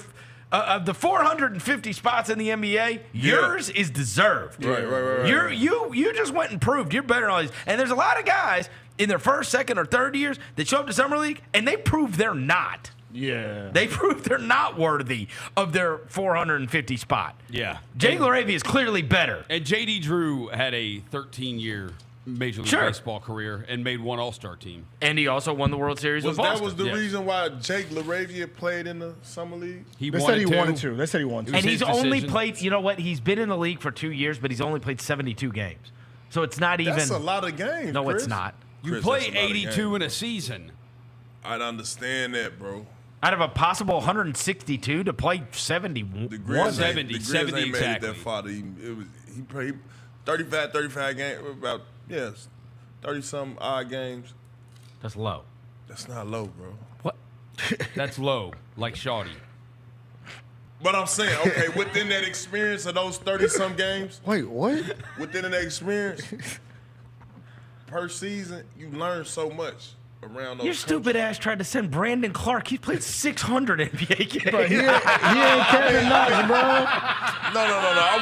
of the 450 spots in the NBA, yours is deserved. Right. You just went and proved you're better than all these. And there's a lot of guys in their first, second, or third years that show up to Summer League and they prove they're not. Yeah. They prove they're not worthy of their 450 spot. Yeah. Jake LaRavia is clearly better. And J.D. Drew had a 13-year Major League Baseball career and made one All-Star team. And he also won the World Series with Boston. That was the reason why Jake LaRavia played in the Summer League? They said he wanted to. They said he wanted to. And he's only played, you know what? He's been in the league for 2 years, but he's only played 72 games. So it's not even. That's a lot of games, No, Chris. it's not. You play 82 in a season. I'd understand that, bro. Out of a possible 162 to play 71. The Grizz 70 ain't exactly. made it that far. He played 35 games, about, 30-something odd games. That's low. That's not low, bro. What? That's low, like Shawty. But I'm saying, okay, within that experience of those 30-some games. Wait, what? Within that experience, per season, you learn so much around those. Your stupid ass tried to send Brandon Clark. He played 600 NBA games. Bro, he ain't Kevin Knox, bro. No.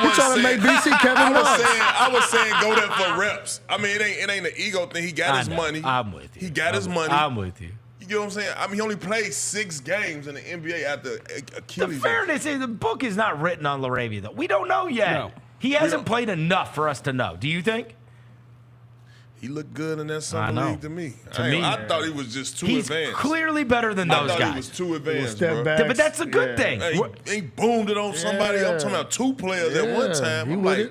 He trying to make BC Kevin Knox. I was saying go there for reps. I mean, it ain't an ego thing. He got his money. I'm with you. He got his money. I'm with you. You get what I'm saying? I mean, he only played 6 games in the NBA after Achilles. The fairness is the book is not written on LaRavia, though. We don't know yet. No. He hasn't played enough for us to know. Do you think? He looked good in that Summer League to me. I thought he was just too He's advanced. clearly better than those I thought guys. he was too advanced, Step bro. back. But that's a good thing. Hey, he boomed it on somebody. I'm talking about 2 players at one time. I'm like,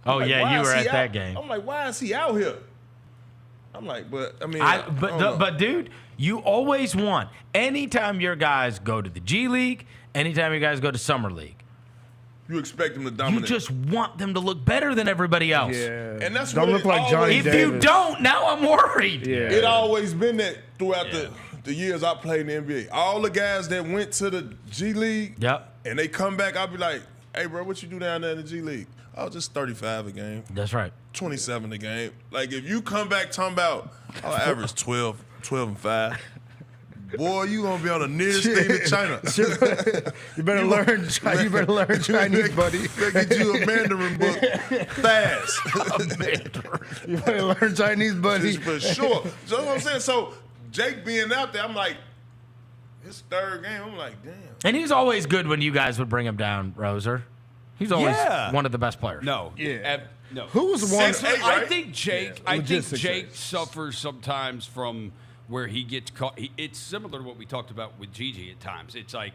oh, why yeah, you is were he at that out? game. I'm like, why is he out here? I'm like, but I mean, But dude, you always want, anytime your guys go to the G League, anytime your guys go to Summer League, you expect them to dominate. you just want them to look better than everybody else. Yeah. And that's don't what look like Johnny If Davis. you don't, now I'm worried. Yeah. It always been that throughout the years I played in the NBA. All the guys that went to the G League, and they come back, I'll be like, hey, bro, what you do down there in the G League? Oh, just 35 a game. That's right. 27 a game. Like, if you come back talking about, I'll average 12 and 5. Boy, you gonna be on the nearest thing to China. You better learn Chinese, buddy. They get you a Mandarin book fast. You better learn Chinese, buddy. For sure. So what I'm saying. So Jake being out there, I'm like, his 3rd game. I'm like, damn. And he's always good when you guys would bring him down, Roser. He's always one of the best players. No. No. Who was the one? 6'8", I right? think Jake. Yeah, I think legit Jake 6'8". suffers sometimes from where he gets caught. It's similar to what we talked about with Gigi at times. It's like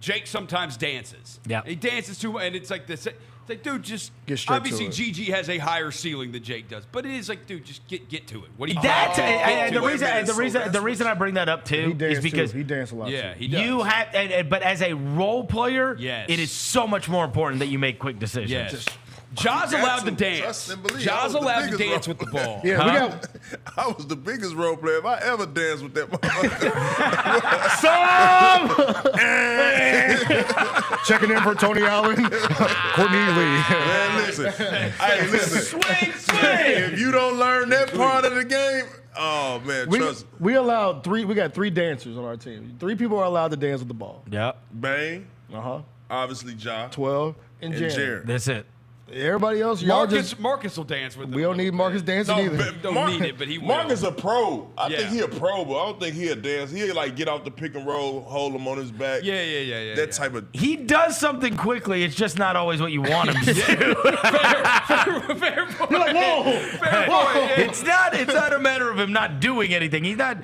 Jake sometimes dances. Yeah. He dances too much, and it's like this. It's like, dude, just Get straight to obviously it. Gigi has a higher ceiling than Jake does, but it is like, dude, just get to it. What do you? That's Get the to reason. it. The reason I bring that up He too is danced because too. He danced a lot. Yeah, too. he does. you have, but as a role player, Yes. it is so much more important that you make quick decisions. Yes. Ja's allowed to dance. Trust and believe. I Ja's was the allowed to biggest dance role with the ball. Yeah, we got I was the biggest role player if I ever danced with that motherfucker. checking in for Tony Allen, Courtney Lee. Man, listen. Hey, listen. Swing. If you don't learn that part of the game, oh man, trust. We allowed 3. We got 3 dancers on our team. 3 people are allowed to dance with the ball. Yep. Bang, Uh-huh. obviously Ja, 12 and and Jen. Jared. That's it. Everybody else, y'all just. Marcus will dance with them. We don't need Marcus dancing either. Don't need it, but he will. Marcus a pro. I Yeah. think he a pro, but I don't think he'll dance. He'll like get off the pick and roll, hold him on his back. Yeah. That type of. He does something quickly. It's just not always what you want him to do. Fair point. You're like, whoa. Fair point. It's not a matter of him not doing anything. He's not.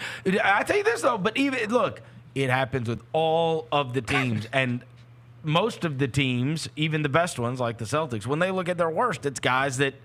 I tell you this though, but even look, it happens with all of the teams and. Most of the teams, even the best ones like the Celtics, when they look at their worst, it's guys that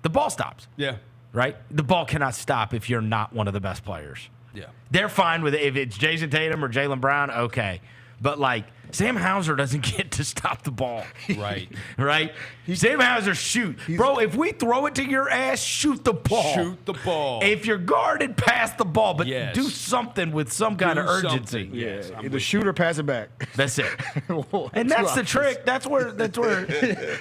the ball stops. Yeah. Right? The ball cannot stop if you're not one of the best players. Yeah. They're fine with it. If it's Jason Tatum or Jaylen Brown, okay. But, like, Sam Hauser doesn't get to stop the ball. Right. Right? Sam Hauser, shoot. Bro, if we throw it to your ass, shoot the ball. Shoot the ball. If you're guarded, pass the ball. But Yes. do something with some kind of Do urgency. something. Yes, I'm Either with shoot or pass it back. That's it. Well, And two that's the options. trick. That's where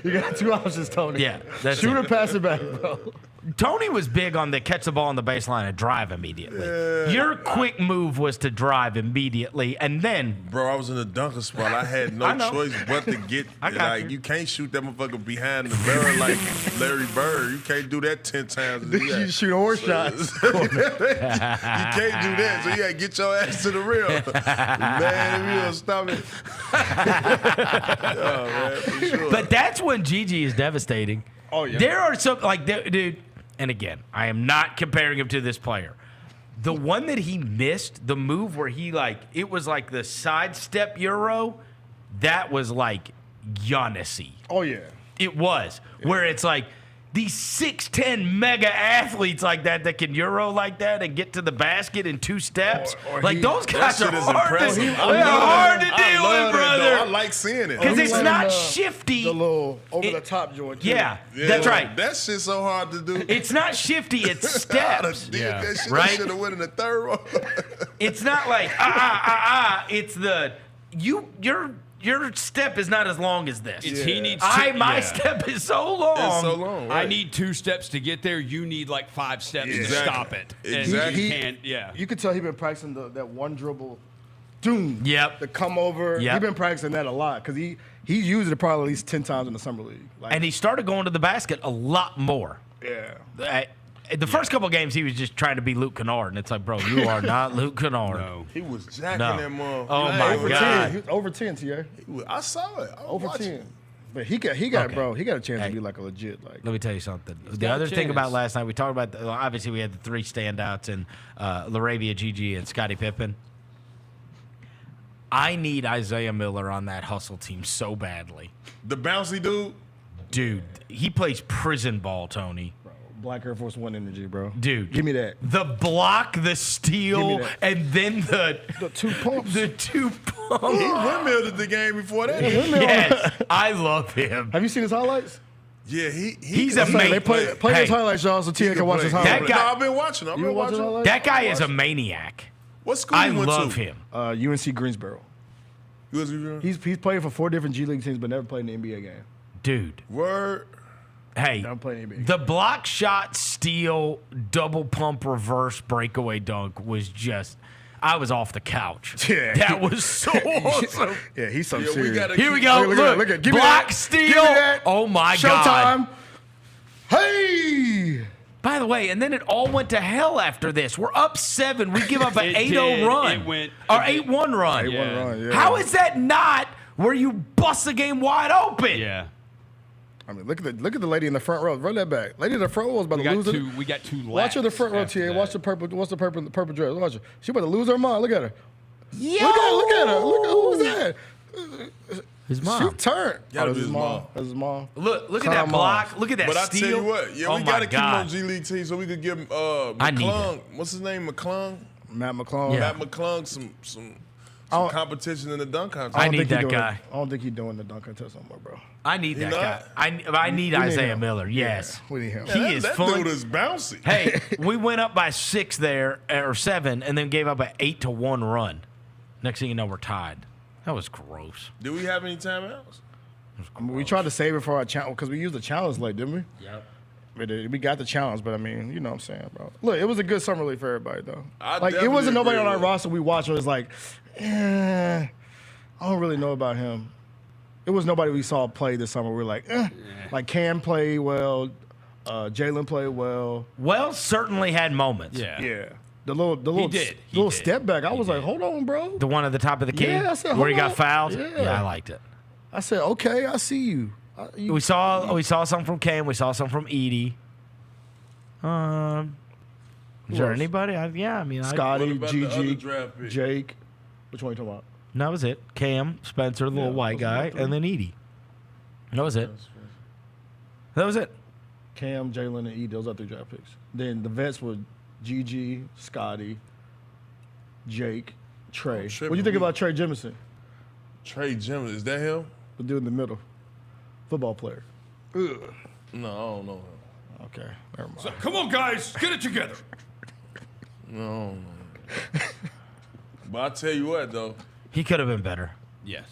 You got 2 options, Tony. Yeah, that's shoot it. or pass it back, bro. Tony was big on the catch the ball on the baseline and drive immediately. Your quick move was to drive immediately, and then Bro, I was in the dunker spot. I had I no know. choice but to get. I got Like you. you can't shoot that motherfucker behind the barrel like Larry Bird. You can't do that 10 times. A year. You shoot horse shots. You can't do that. So you gotta get your ass to the rim. Man, if you don't stop it. Oh, man, for sure. but that's when Gigi is devastating. Oh, yeah. There are some dude, and again, I am not comparing him to this player. The one that he missed, the move where he it was like the sidestep Euro, that was like Giannis-y. Oh, yeah. It was. Where it's like these 6'10 mega athletes like that can Euro like that and get to the basket in 2 steps. Or like he- those guys That are shit is hard impressive. to, I they're love hard to it. I deal love with, it, though. brother. I like seeing it. Because it's Let not him, shifty. The little over-the-top joint, too. Yeah, Yeah, that's right. That shit's so hard to do. It's not shifty, it's I'd steps. have did that shit. Right? I should have went in the 3rd row. It's not like it's the your step is not as long as this. He needs my step is so long. It's so long. I Right. need 2 steps to get there. You need like 5 steps to Exactly. stop it. And Exactly. you can't. Yeah. You could tell he's been practicing that one dribble, doom. Yep. To come over. Yep. He's been practicing that a lot because he used it probably at least 10 times in the summer league. Like, And he started going to the basket a lot more. yeah. The first couple games, he was just trying to be Luke Kennard, and it's like, bro, you are not Luke Kennard. No. He was jacking No. that motherfucker. Oh, Hey, my Over God. 10. He was over 10, T.A. I saw it. I was Over watching. 10. But he got Okay. bro. He got a chance Hey. to be like a legit Let me tell you something. The got a other thing chance. about last night, we talked about, obviously, we had the 3 standouts in LaRavia, Gigi, and Scotty Pippen. I need Isaiah Miller on that hustle team so badly. The bouncy dude. Dude, he plays prison ball, Tony. Black Air Force One energy, bro. Dude. Give me that. The block, the Give me steal, that. and then the 2 pumps. the 2 He pumps. windmilled at the game before that. Yes, I love him. Have you seen his highlights? Yeah, He's can amazing. They play Hey. his highlights, y'all, so Tia can watch his play. highlights. That guy- No, I've been watching. I've You been watching watching. highlights? That guy is a maniac. What school I he went love to? him. UNC Greensboro. He's played for 4 different G League teams, but never played in the NBA game. Dude. Word. Hey, Never played in the NBA. the block shot, steal, double pump, reverse, breakaway dunk was just, I was off the couch. Yeah. That was so awesome. Yeah, he's so Yeah, we serious. gotta Here we keep- go. Look at that, look at- give me block, that. steal. Give me that. Oh, my God. Showtime. Hey! By the way, and then it all went to hell after this. We're up 7. We give up an It 8-0 did. run. It went- or 8-1 run. 8-1 run, yeah. How is that not where you bust the game wide open? Yeah. I mean, look at the lady in the front row. Run that back. Lady in the front row was about to lose it. We got 2 laps. Watch her in the front row, after TA. that. Watch the purple dress. Watch her. She about to lose her mind. Look at her. Yo! Look at her. Look at her. Look at who was that? His mom. She turned. Gotta That's be his his mom. mom. That's his mom. Look Shout at out that Mom. block. Look at that But I steal. tell you what, yeah, oh we my gotta keep him God. on G League team so we could give I need McClung. What's his name? McClung. Matt McClung. Yeah. Matt McClung. Some competition in the dunk contest. I need think he that doing guy. I don't think he's doing the dunk contest no more, bro. I need that not? guy. I need We need Isaiah him. Miller. Yes. Yeah, we need him. He that, is that fun. dude is bouncy. Hey, we went up by 6 there, or 7, and then gave up an 8-1 run. Next thing you know, we're tied. That was gross. Did we have any timeouts? I mean, we tried to save it for our challenge because we used the challenge late, didn't we? Yep. We got the challenge, but I mean, you know what I'm saying, bro. Look, it was a good summer league for everybody, though. I Like, it definitely wasn't nobody agree on our with it. roster we watched who was like, I don't really know about him. It was nobody we saw play this summer. We were like, Like, Cam played well. Jalen played well. Wells certainly had moments. Yeah. The little did. He little did. step back. I was like, hold on, bro. The one at the top of the key Yeah, I said, where he hold got on. fouled. Yeah. I liked it. I said, okay, I see you. We saw some from Cam. We saw some from Edie. Is there else? anybody? I What Scotty, about the other Gigi, draft pick? Jake. Which one are you talking about? that was it. Cam, Spencer, the little white guy, and then Edie. That was it. That was it. Cam, Jalen, and E. Those are 3 draft picks. Then the vets were Gigi, Scotty, Jake, Trey. What do you think about Trey Jemison? Trey Jim, is that him? The dude in the middle. Football player. No, I don't know him. Okay, never mind. So, come on, guys, get it together. No. But I tell you what, though. He could have been better. Yes.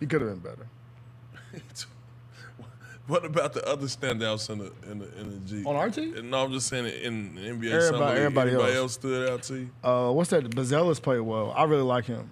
He could have been better. What about the other standouts in the G? On our team? No, I'm just saying in the NBA. Everybody Anybody else. else stood out to you? What's that? Bazelis played well. I really like him.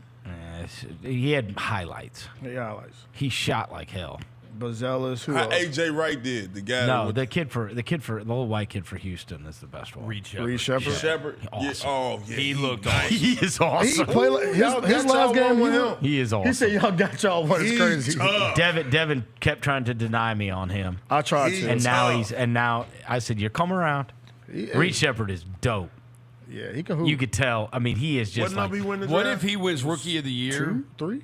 He had highlights. Yeah, highlights. He shot like hell. Bazelis. Who How else? AJ Wright did, the guy. No, with the kid for the little white kid for Houston is the best one. Reed Shepard. Reed Shepard. Shepard. Awesome. Yeah, oh, yeah. He looked nice. awesome. He is awesome. He played like, his Y'all got last y'all game one with he, him. He is awesome. he said y'all got y'all one. It's He's crazy. tough. Devin kept trying to deny me on him. I tried He- to. And now tough. now I said, "You're coming around." Reed Shepard is dope. Yeah, he can hoop. You could tell. I mean, he is just Wouldn't I like be winning the What draft? if he wins Rookie of the Year? 2, 3.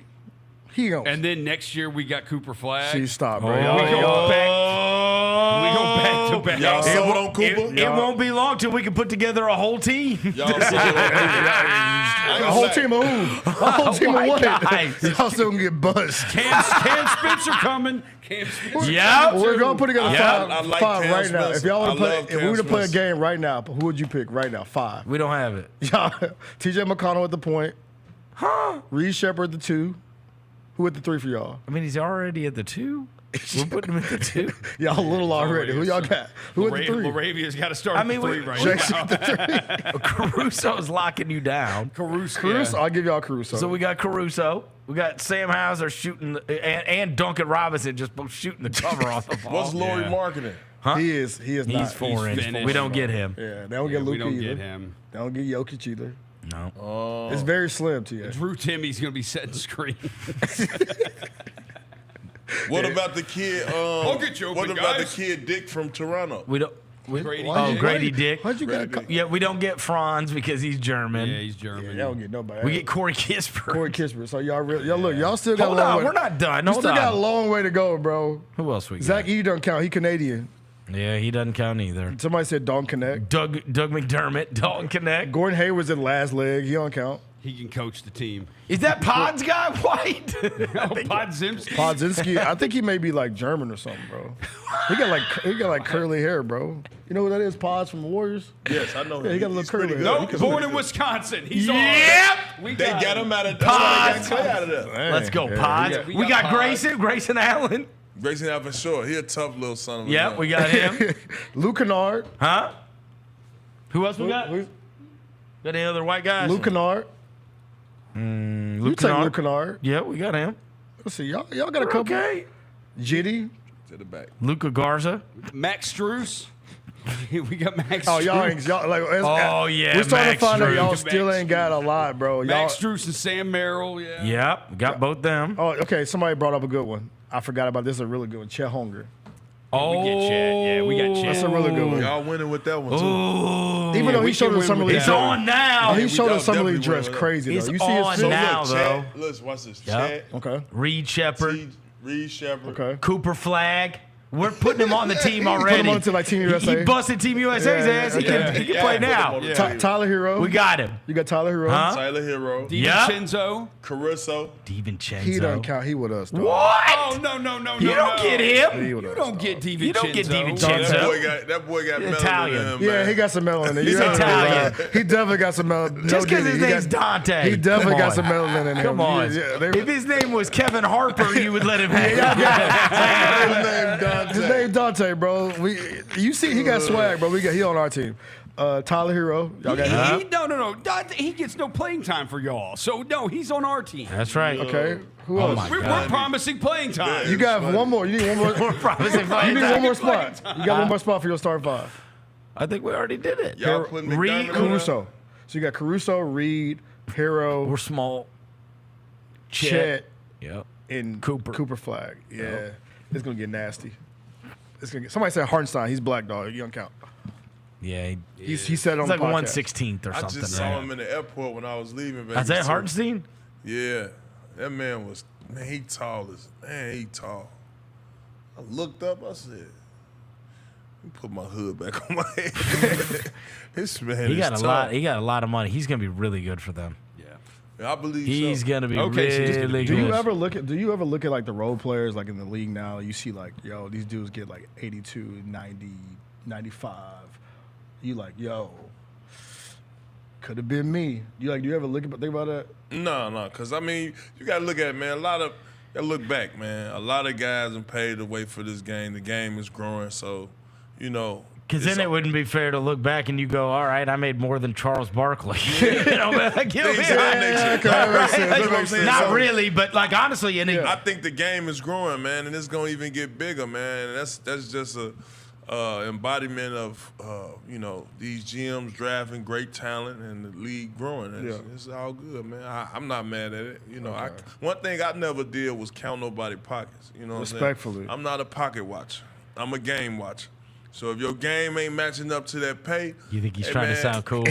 He gonna. And then next year we got Cooper Flag. See, stop, bro. Oh, Y'all- we go back. We go back to back. Y'all sold on Cooper? It won't be long till we can put together a whole team. Y'all sold on A whole team of who? A whole team of White what? guys. Y'all still gonna get buzzed. Cam Spencer coming. Cam Spencer. Yep. We're gonna put together Yeah. five, I like five Cam right now. Spencer. If y'all want I to play, love if we Cam were to play a Spencer. game right now, who would you pick right now? 5. We don't have it. Y'all, T.J. McConnell at the point. Huh? Reed Shepard at the 2. Who at the 3 for y'all? I mean, he's already at the 2. We're putting him at the 2. Y'all little already. Who y'all got? Who at the 3? LaRavia's got to start I at mean, the we- 3 right Jackson now. at the 3. Caruso's locking you down. Caruso. Caruso, I'll give y'all Caruso. So we got Caruso. We got Sam Hauser shooting, and Duncan Robinson just both shooting the cover off the ball. What's Laurie marketing? He is He's not. foreign. finished. We don't get him. Yeah, they don't get We Luka don't either. get him. They don't get Jokic either. No. It's very slim to you. Drew Timmy's going to be setting screen. What about the kid? I'll get you What open, about guys. the kid Dick from Toronto? We don't. Grady Oh, Dick. Grady Dick. Why'd you Grady got? Dick. Yeah, we don't get Franz because he's German. Yeah, he's German. Yeah, y'all don't get nobody. We get Corey Kispert. Corey Kispert. So y'all look, y'all still got Hold a long on, way. we're not done. You Hold still got a on. long way to go, bro. Who else we got? Zach E don't count. He Canadian. Yeah, he doesn't count either. Somebody said Dalton Connect. Doug McDermott, Dalton Connect. Gordon Hayward's in last leg. He don't count. He can coach the team. Is that Pod's guy white? Podzimski. Podzinski. I think he may be like German or something, bro. He got like curly hair, bro. You know who that is? Pods from the Warriors. Yes, I know. Yeah, he got a little He's pretty curly good. hair. No, He can born pretty in good. Wisconsin. He's Yep. on. We They got got him out of. That's why they got Clay out of there. Let's go, Yeah, Pods. we We got got Pods. Grayson Allen. Grayson out for sure. He a tough little son of a Yep, gun. we got him. Luke Kennard. Huh? Who else we got? Who's- Got any other white guys? Luke Kennard. You Luke take Kennard. Luke Kennard. Yeah, we got him. Let's see. Y'all got a couple. Okay. Jitty. To the back. Luca Garza. Max Strus. We got Max. Oh, y'all Strus. ain't y'all like. Oh, yeah, We're starting Max to find out Strus. y'all Max still ain't got a lot, bro. Y'all. Max Strus and Sam Merrill. Yeah. Yep, got both them. Oh, okay. Somebody brought up a good one. I forgot about this. Is a really good one. Chet Holmgren. We get Chet. Yeah, we got Chet. That's a really good one. Y'all winning with that one, too. Ooh. Even though he showed the Summer League. It's on now. He showed the Summer League definitely dress winning. crazy, though. It's You see his on film? now, Look, though. Listen, watch this. Yep. Chet, Okay. Reed Shepard, Reed Shepard. Okay. Cooper Flag. We're putting him on the team already. Put him on to like Team USA. He busted Team USA's ass. He can play now. Tyler Hero. We got him. You got Tyler Hero. Huh? Tyler Hero. DiVincenzo. Caruso. DiVincenzo. He doesn't count. He with us, though. What? Oh, no. You don't get him. He with You us, don't dog. get DiVincenzo. You don't get That DiVincenzo. boy got He's melanin Italian. in him, Yeah, man. he got some melanin in him. He's You know, Italian. He definitely got some melanin. Just because No, his he name's got- Dante. He definitely Come got on. some melanin in him. Come on. Yeah, If his name was Kevin Harper, you would let him have it. His name Dante, bro. You see, he got swag, bro. He on our team. Tyler Hero. Y'all got him? No. He gets no playing time for y'all. So, no, he's on our team. That's right. Okay. Who Oh else? my We're God. promising playing time. You got one more. You need one more. We're promising You playing need time. one more spot. You got one more spot for your starting five. I think we already did it. Y'all putting Reed McDermott on Caruso. So you got Caruso, Reed, Hero, We're small. Chet, Yep. and Cooper. Flag. Yeah. It's going to get nasty. Somebody said Hartenstein. He's black, dog. You don't count. Yeah. He said it on It's like the podcast. 1/16th or I something. just saw him in the airport when I was leaving. Vegas, Is that too. Hartenstein? Yeah. That man he tall. I looked up, I said, let me put my hood back on my head. This man He is got a tall. lot. He got a lot of money. He's gonna be really good for them. I believe He's so. gonna be Okay, so just- really Do good. you ever look at like the role players like in the league now? You see like, yo, these dudes get like 82, 90, 95. You like, yo, could have been me. Do you ever think about that? No, because I mean, you got to look at it, man. You got to look back, man. A lot of guys have paid the way for this game. The game is growing, so, you know. Because then it wouldn't be fair to look back and you go, all right, I made more than Charles Barkley. You know, like, you know, not really, but like honestly, I think the game is growing, man, and it's gonna even get bigger, man. And that's just a embodiment of you know, these GMs drafting great talent and the league growing. It's all good, man. I'm not mad at it. You know, one thing I never did was count nobody's pockets. You know, what respectfully, I'm not a pocket watcher. I'm a game watcher. So if your game ain't matching up to that pay, you think he's trying to sound cool?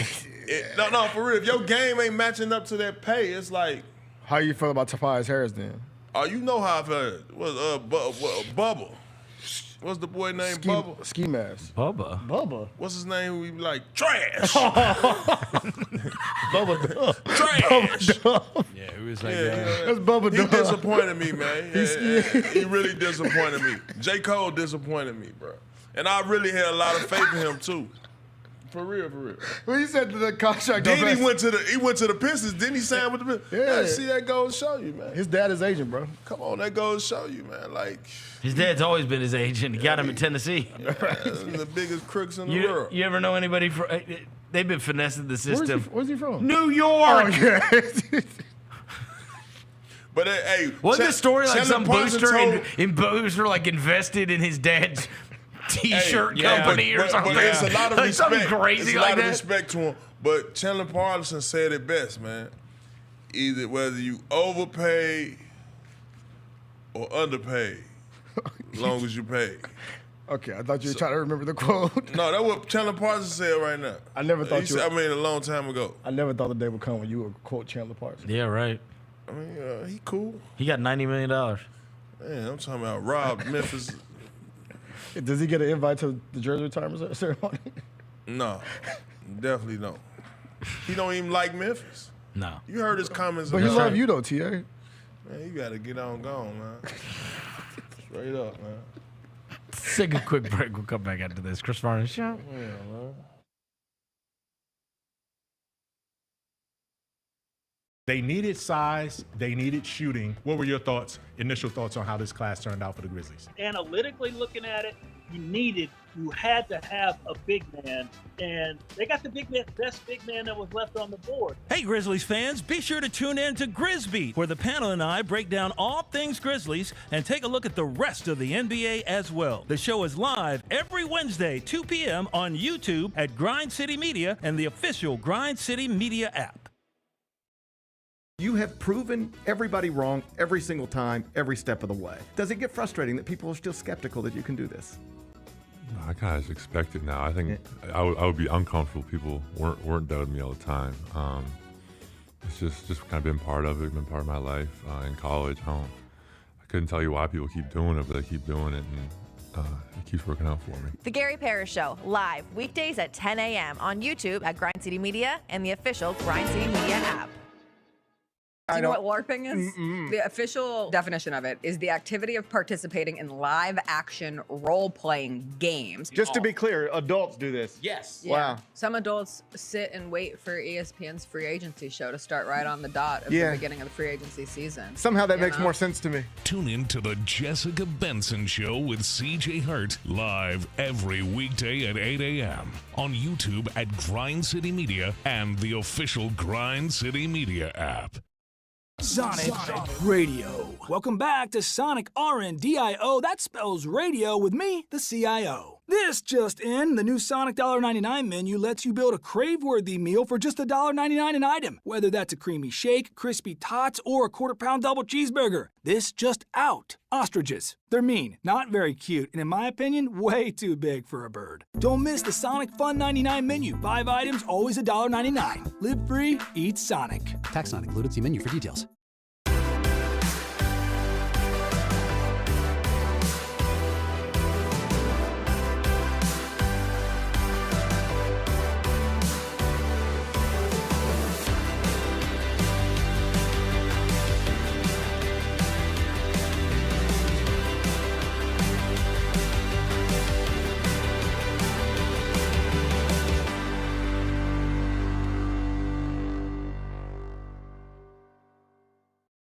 No, for real. If your game ain't matching up to that pay, it's like. How you feel about Tobias Harris then? Oh, you know how I feel. Bubba. What's the boy named Bubba? Ski Mask. Bubba. What's his name? We be like trash. Bubba. Trash. Yeah, who is that Yeah, guy? That's Bubba. He disappointed me, man. He really disappointed me. J. Cole disappointed me, bro. And I really had a lot of faith in him too. For real. When he said the contract, then he went to the Pistons. Didn't he sign with the Pistons? Yeah. See, that goes to show you, man. His dad is agent, bro. Come on, that goes to show you, man. Like his dad's always been his agent. He got him in Tennessee. The biggest crooks in the world. You ever know anybody from? They've been finessing the system. Where's he from? New York. Oh, yeah. But hey, wasn't the story like some Parsons booster like invested in his dad's T-shirt company or something? But it's a lot of like respect. something crazy it's a like lot that. of respect to him. But Chandler Parsons said it best, man. Either whether you overpay or underpay, as long as you pay. Okay, I thought you were trying to remember the quote. No, that's what Chandler Parsons said right now. I never thought I mean, a long time ago. I never thought the day would come when you would quote Chandler Parsons. Yeah, right. I mean, he cool. He got $90 million. Man, I'm talking about Rob Memphis. Does he get an invite to the jersey retirement ceremony? No, definitely no. He don't even like Memphis. No. You heard his comments. But he about love you though, TA. Man, you gotta get on gone, man. Straight up, man. Let's take a quick break. We'll come back after this. Chris Vernon Show. Yeah, man. They needed size. They needed shooting. What were your initial thoughts on how this class turned out for the Grizzlies? Analytically looking at it, you had to have a big man, and they got the best big man that was left on the board. Hey, Grizzlies fans, be sure to tune in to Grizz Beat, where the panel and I break down all things Grizzlies and take a look at the rest of the NBA as well. The show is live every Wednesday, 2 p.m. on YouTube at Grind City Media and the official Grind City Media app. You have proven everybody wrong every single time, every step of the way. Does it get frustrating that people are still skeptical that you can do this? I kind of expect it now. I think I would be uncomfortable if people weren't doubting me all the time. It's just kind of been part of it, been part of my life in college, home. I couldn't tell you why people keep doing it, but they keep doing it, and it keeps working out for me. The Gary Parrish Show, live weekdays at 10 a.m. on YouTube at Grind City Media and the official Grind City Media app. Do you know what LARPing is? The official definition of it is the activity of participating in live action role-playing games. Just to be clear, adults do this. Yes. Yeah. Wow. Some adults sit and wait for ESPN's free agency show to start right on the dot of the beginning of the free agency season. Somehow that makes more sense to me. Tune in to the Jessica Benson Show with CJ Hurt, live every weekday at 8 a.m. on YouTube at Grind City Media and the official Grind City Media app. Sonic Radio. Welcome back to Sonic RNDIO. That spells radio with me, the CIO. This just in, the new Sonic $1.99 menu lets you build a crave-worthy meal for just $1.99 an item. Whether that's a creamy shake, crispy tots, or a quarter-pound double cheeseburger. This just out. Ostriches. They're mean, not very cute, and in my opinion, way too big for a bird. Don't miss the Sonic Fun 99 menu. 5 items, always $1.99. Live free, eat Sonic. Tax not included. See menu for details.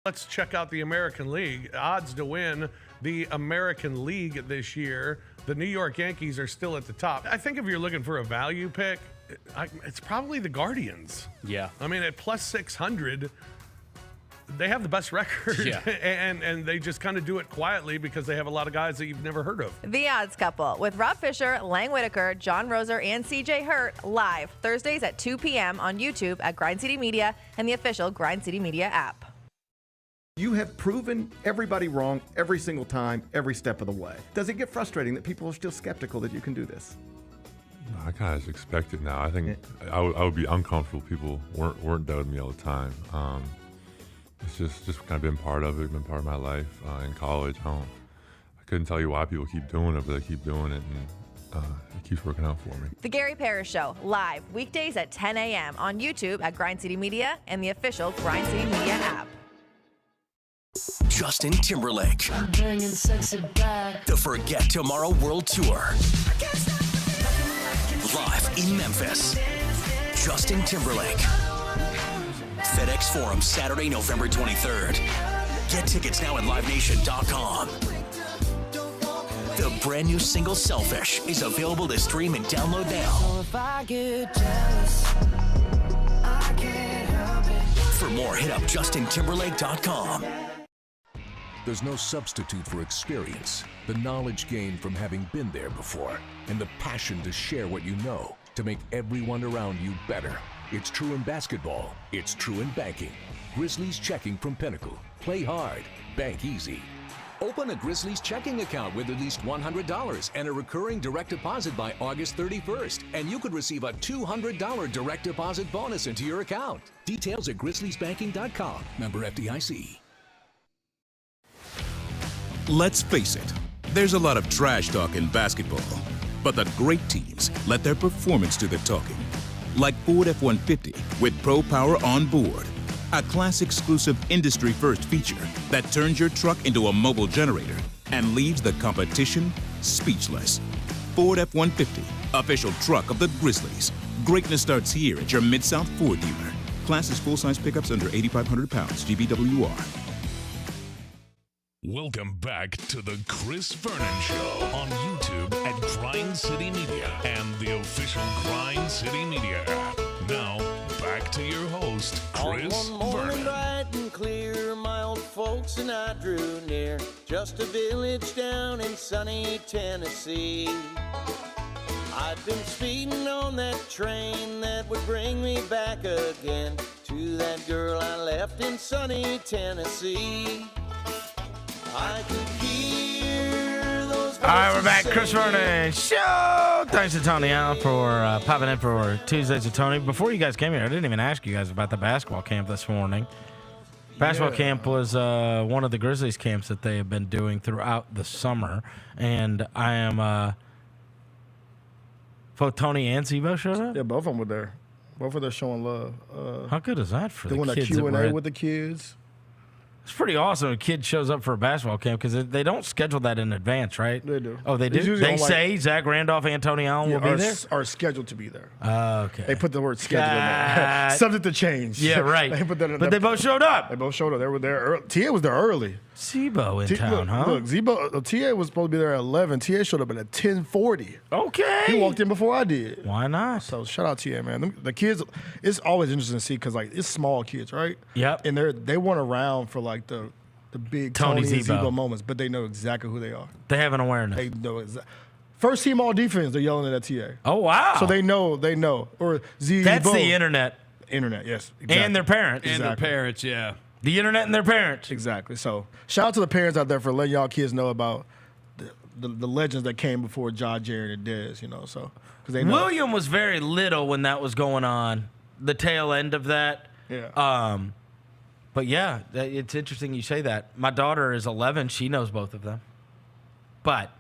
Let's check out the American League. Odds to win the American League this year. The New York Yankees are still at the top. I think if you're looking for a value pick, it's probably the Guardians. Yeah. I mean, at plus 600, they have the best record. Yeah. and they just kind of do it quietly because they have a lot of guys that you've never heard of. The Odds Couple with Rob Fisher, Lang Whitaker, John Roser, and CJ Hurt, live Thursdays at 2 p.m. on YouTube at Grind City Media and the official Grind City Media app. You have proven everybody wrong every single time, every step of the way. Does it get frustrating that people are still skeptical that you can do this? I kind of expect it now. I think I would be uncomfortable if people weren't doubting me all the time. It's just kind of been part of it, been part of my life in college, home. I couldn't tell you why people keep doing it, but they keep doing it, and it keeps working out for me. The Gary Parrish Show, live weekdays at 10 a.m. on YouTube at Grind City Media and the official Grind City Media app. Justin Timberlake. The Forget Tomorrow World Tour. Live in Memphis. Justin Timberlake. FedEx Forum, Saturday, November 23rd. Get tickets now at livenation.com. The brand new single Selfish is available to stream and download now. For more, hit up justintimberlake.com. There's no substitute for experience, the knowledge gained from having been there before, and the passion to share what you know to make everyone around you better. It's true in basketball. It's true in banking. Grizzlies Checking from Pinnacle. Play hard. Bank easy. Open a Grizzlies checking account with at least $100 and a recurring direct deposit by August 31st, and you could receive a $200 direct deposit bonus into your account. Details at grizzliesbanking.com. Member FDIC. Let's face it, there's a lot of trash talk in basketball, but the great teams let their performance do the talking. Like Ford F-150 with Pro Power on board, a class-exclusive industry-first feature that turns your truck into a mobile generator and leaves the competition speechless. Ford F-150, official truck of the Grizzlies. Greatness starts here at your Mid-South Ford dealer. Class is full-size pickups under 8,500 pounds, GVWR. Welcome back to the Chris Vernon Show on YouTube at Grind City Media and the official Grind City Media app. Now, back to your host, Chris On one morning Vernon. bright and clear, my old folks and I drew near, just a village down in sunny Tennessee. I'd been speeding on that train that would bring me back again to that girl I left in sunny Tennessee. I could hear those voices. All right, we're back. Chris Vernon Show. Thanks to Tony Allen for popping in for Tuesdays with Tony. Before you guys came here, I didn't even ask you guys about the basketball camp this morning. Basketball camp was one of the Grizzlies camps that they have been doing throughout the summer. And I am both Tony and Zebo showed up? Yeah, both of them were there. Both of them showing love. How good is that for the kids? kids? Doing a Q&A with the kids. It's pretty awesome. A kid shows up for a basketball camp because they don't schedule that in advance, right? They do. Oh, they do? They say Zach Randolph and Tony Allen will be there? Are scheduled to be there. Okay. They put the word scheduled in there. Subject to change. Yeah, right. But they both showed up. They both showed up. They were there early. TA was there early. Zebo in town, huh? Look, Zebo, TA was supposed to be there at 11. TA showed up at 10:40. Okay. He walked in before I did. Why not? So shout out TA, man. The kids, it's always interesting to see because like it's small kids, right? Yep. And they weren't around for like the big Tony and Zebo moments, but they know exactly who they are. They have an awareness. They know exactly. First team all defense, they're yelling at TA. Oh, wow. So they know. Or Zebo. That's the internet. Internet, yes. Exactly. And their parents. And their parents, yeah. The internet and their parents. Exactly. So shout out to the parents out there for letting y'all kids know about the legends that came before Ja, Jared, and Dez, So, because they know. William was very little when that was going on, the tail end of that. Yeah. But yeah, it's interesting you say that. My daughter is 11. She knows both of them. But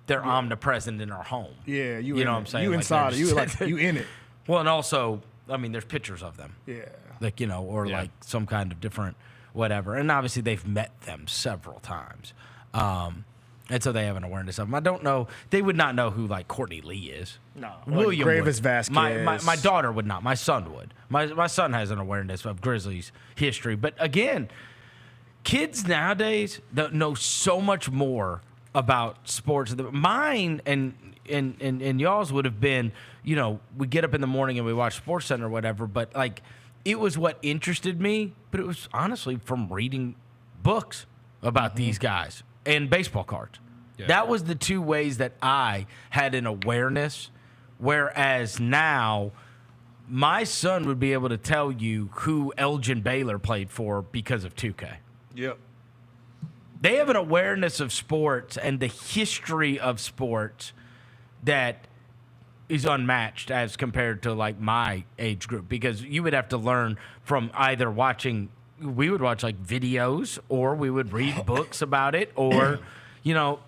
they're omnipresent in our home. Yeah, you know what I'm saying? You inside it. You in it. Well, and also, I mean, there's pictures of them. Yeah. Like, or like some kind of different whatever. And obviously they've met them several times. And so they have an awareness of them. I don't know. They would not know who, like, Courtney Lee is. No. William Gravis would. Vasquez. My daughter would not. My son would. My son has an awareness of Grizzlies history. But, again, kids nowadays know so much more about sports. Mine and y'all's would have been, we get up in the morning and we watch SportsCenter or whatever. But, like, it was what interested me. But it was, honestly, from reading books about these guys. And baseball cards. Yeah. That was the two ways that I had an awareness, whereas now my son would be able to tell you who Elgin Baylor played for because of 2K. Yep. They have an awareness of sports and the history of sports that is unmatched as compared to, like, my age group, because you would have to learn from either watching – we would watch like videos, or we would read books about it, or,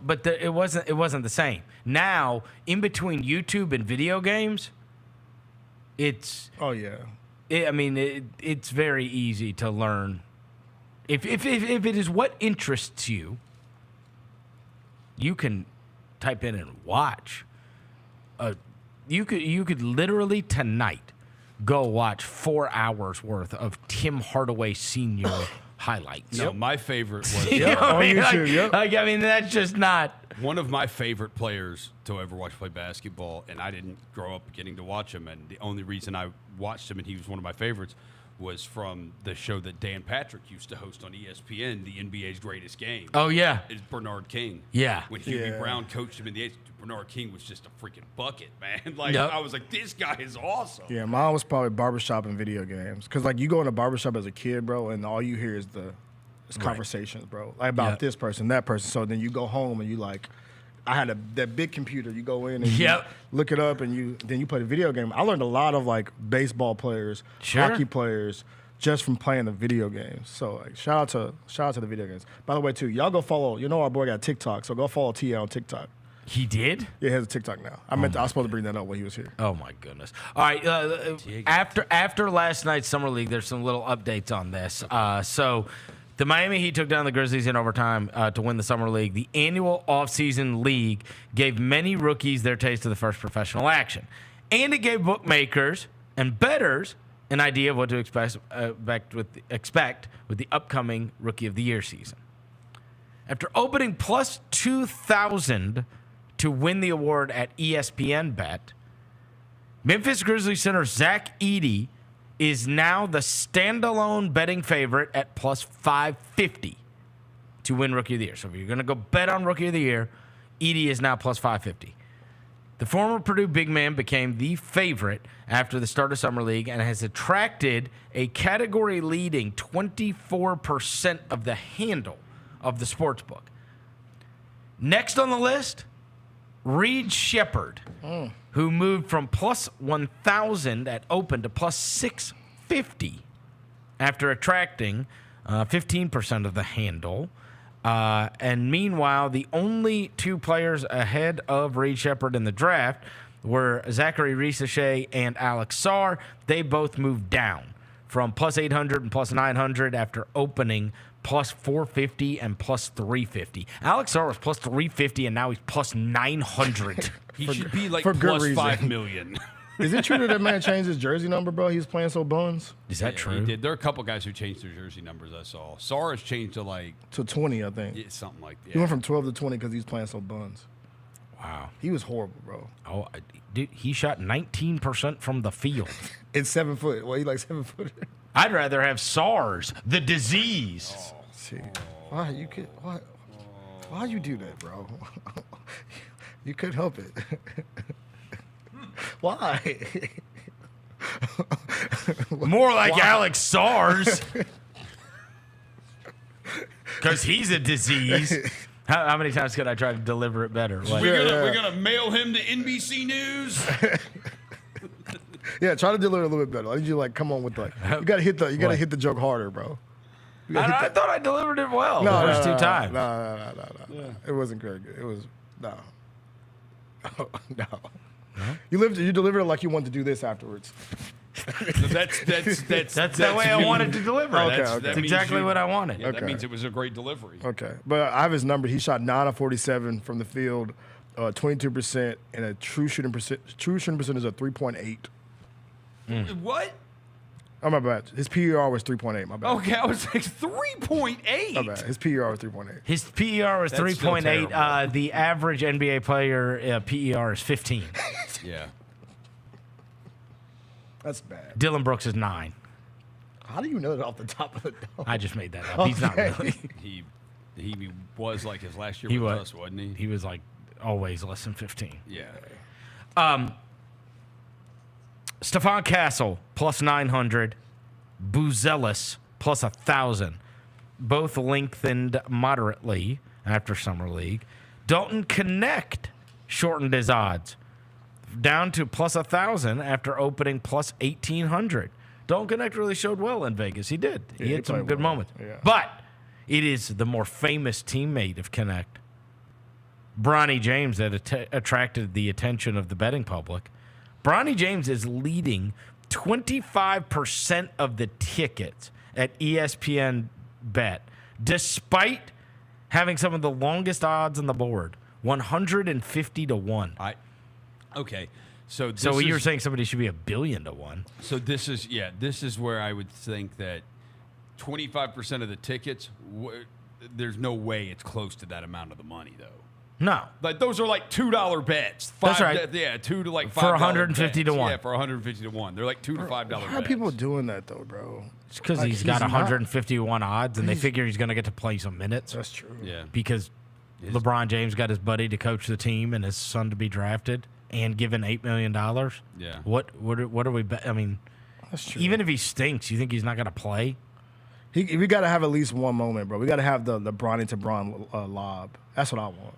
but it wasn't the same. Now, in between YouTube and video games, it's it's very easy to learn. If it is what interests you, you can type in and watch. You could literally tonight go watch 4 hours worth of Tim Hardaway Sr. highlights. No, my favorite was on YouTube. That's just not one of my favorite players to ever watch play basketball, and I didn't grow up getting to watch him. And the only reason I watched him, and he was one of my favorites, was from the show that Dan Patrick used to host on ESPN, the NBA's Greatest Game. Oh, yeah. It's Bernard King. Yeah. When Hughie Brown coached him in the 8th, Bernard King was just a freaking bucket, man. I was like, this guy is awesome. Yeah, mine was probably barbershop and video games. Because, like, you go in a barbershop as a kid, bro, and all you hear is conversations, bro. Like, about this person, that person. So then you go home and you, like, I had that big computer. You go in and you look it up, and then you play the video game. I learned a lot of, like, baseball players, hockey players, just from playing the video games. So, like, shout out to the video games. By the way, too, y'all go follow. Our boy got TikTok, so go follow Tia on TikTok. He did? Yeah, he has a TikTok now. I was supposed to bring that up when he was here. Oh, my goodness. All right. After last night's Summer League, there's some little updates on this. So the Miami Heat took down the Grizzlies in overtime to win the Summer League. The annual offseason league gave many rookies their taste of the first professional action. And it gave bookmakers and bettors an idea of what to expect with the upcoming Rookie of the Year season. After opening plus 2,000 to win the award at ESPN Bet, Memphis Grizzlies center Zach Edey is now the standalone betting favorite at plus 550 to win Rookie of the Year. So if you're going to go bet on Rookie of the Year, Edey is now plus 550. The former Purdue big man became the favorite after the start of Summer League and has attracted a category-leading 24% of the handle of the sportsbook. Next on the list, Reed Shepherd, who moved from plus 1,000 at open to plus 650 after attracting 15% of the handle. And meanwhile, the only two players ahead of Reed Shepherd in the draft were Zachary Risache and Alex Sarr. They both moved down from plus 800 and plus 900 after opening plus 450 and plus 350. Alex Sarr was plus 350, and now he's plus 900. He should be like for good plus reason. 5 million. Is it true that man changed his jersey number, bro? He was playing so buns. Is that Yeah, true? He did. There are a couple guys who changed their jersey numbers I saw. Sarr has changed to like To 20, I think. something like that. He went from 12 to 20 because he was playing so buns. Wow. He was horrible, bro. Oh, dude, he shot 19% from the field. It's 7 foot. Well, he like 7 foot. I'd rather have SARS, the disease. See, why you could why you do that, bro? You couldn't help it. Why? More like Alex SARS. Because he's a disease. How many times could I try to deliver it better? Like, We're gonna mail him to NBC News. Yeah, try to deliver it a little bit better. I need you to like come on with like you gotta hit the joke harder, bro. I thought I delivered it well the first two times. No. It wasn't very good. It was no. You delivered it like you wanted to do this afterwards. That's the way I wanted to deliver it. Okay, That's, okay. that's exactly what I wanted. Yeah, that means it was a great delivery. Okay, but I have his number. He shot 9 of 47 from the field, 22%, and a true shooting percentage of 3.8. What? Oh, my bad. His PER was 3.8. My bad. Okay, I was like 3.8. My bad. His PER was 3.8. His PER was That's 3.8. The average NBA player PER is 15. Yeah. That's bad. Dylan Brooks is 9. How do you know that off the top of the dome? I just made that up. He's not really. He was like his last year He with was, us, wasn't he? He was like always less than 15. Yeah. Stephon Castle, plus 900. Buzelis, plus 1,000. Both lengthened moderately after Summer League. Dalton Connect shortened his odds down to plus 1,000 after opening plus 1,800. Dalton Connect really showed well in Vegas. He did. He had some good moments. Yeah. But it is the more famous teammate of Connect, Bronny James, that attracted the attention of the betting public. Bronny James is leading 25% of the tickets at ESPN Bet, despite having some of the longest odds on the board, 150 to 1. Okay. So you were saying somebody should be $1 billion to 1. So this is where I would think that 25% of the tickets, there's no way it's close to that amount of the money, though. No. Like those are like $2 bets. That's right. Yeah, 2 to like $5 For 150 to 1. Yeah, for 150 to 1. They're like $2 to $5 bets. How are people doing that, though, bro? It's because Like, he's got not- 151 odds, and they figure he's going to get to play some minutes. That's true. Yeah. Because LeBron James got his buddy to coach the team and his son to be drafted and given $8 million. Yeah. What are we? I mean, That's true. even if he stinks, you think he's not going to play? We got to have at least one moment, bro. We got to have the Bronny to Bron lob. That's what I want.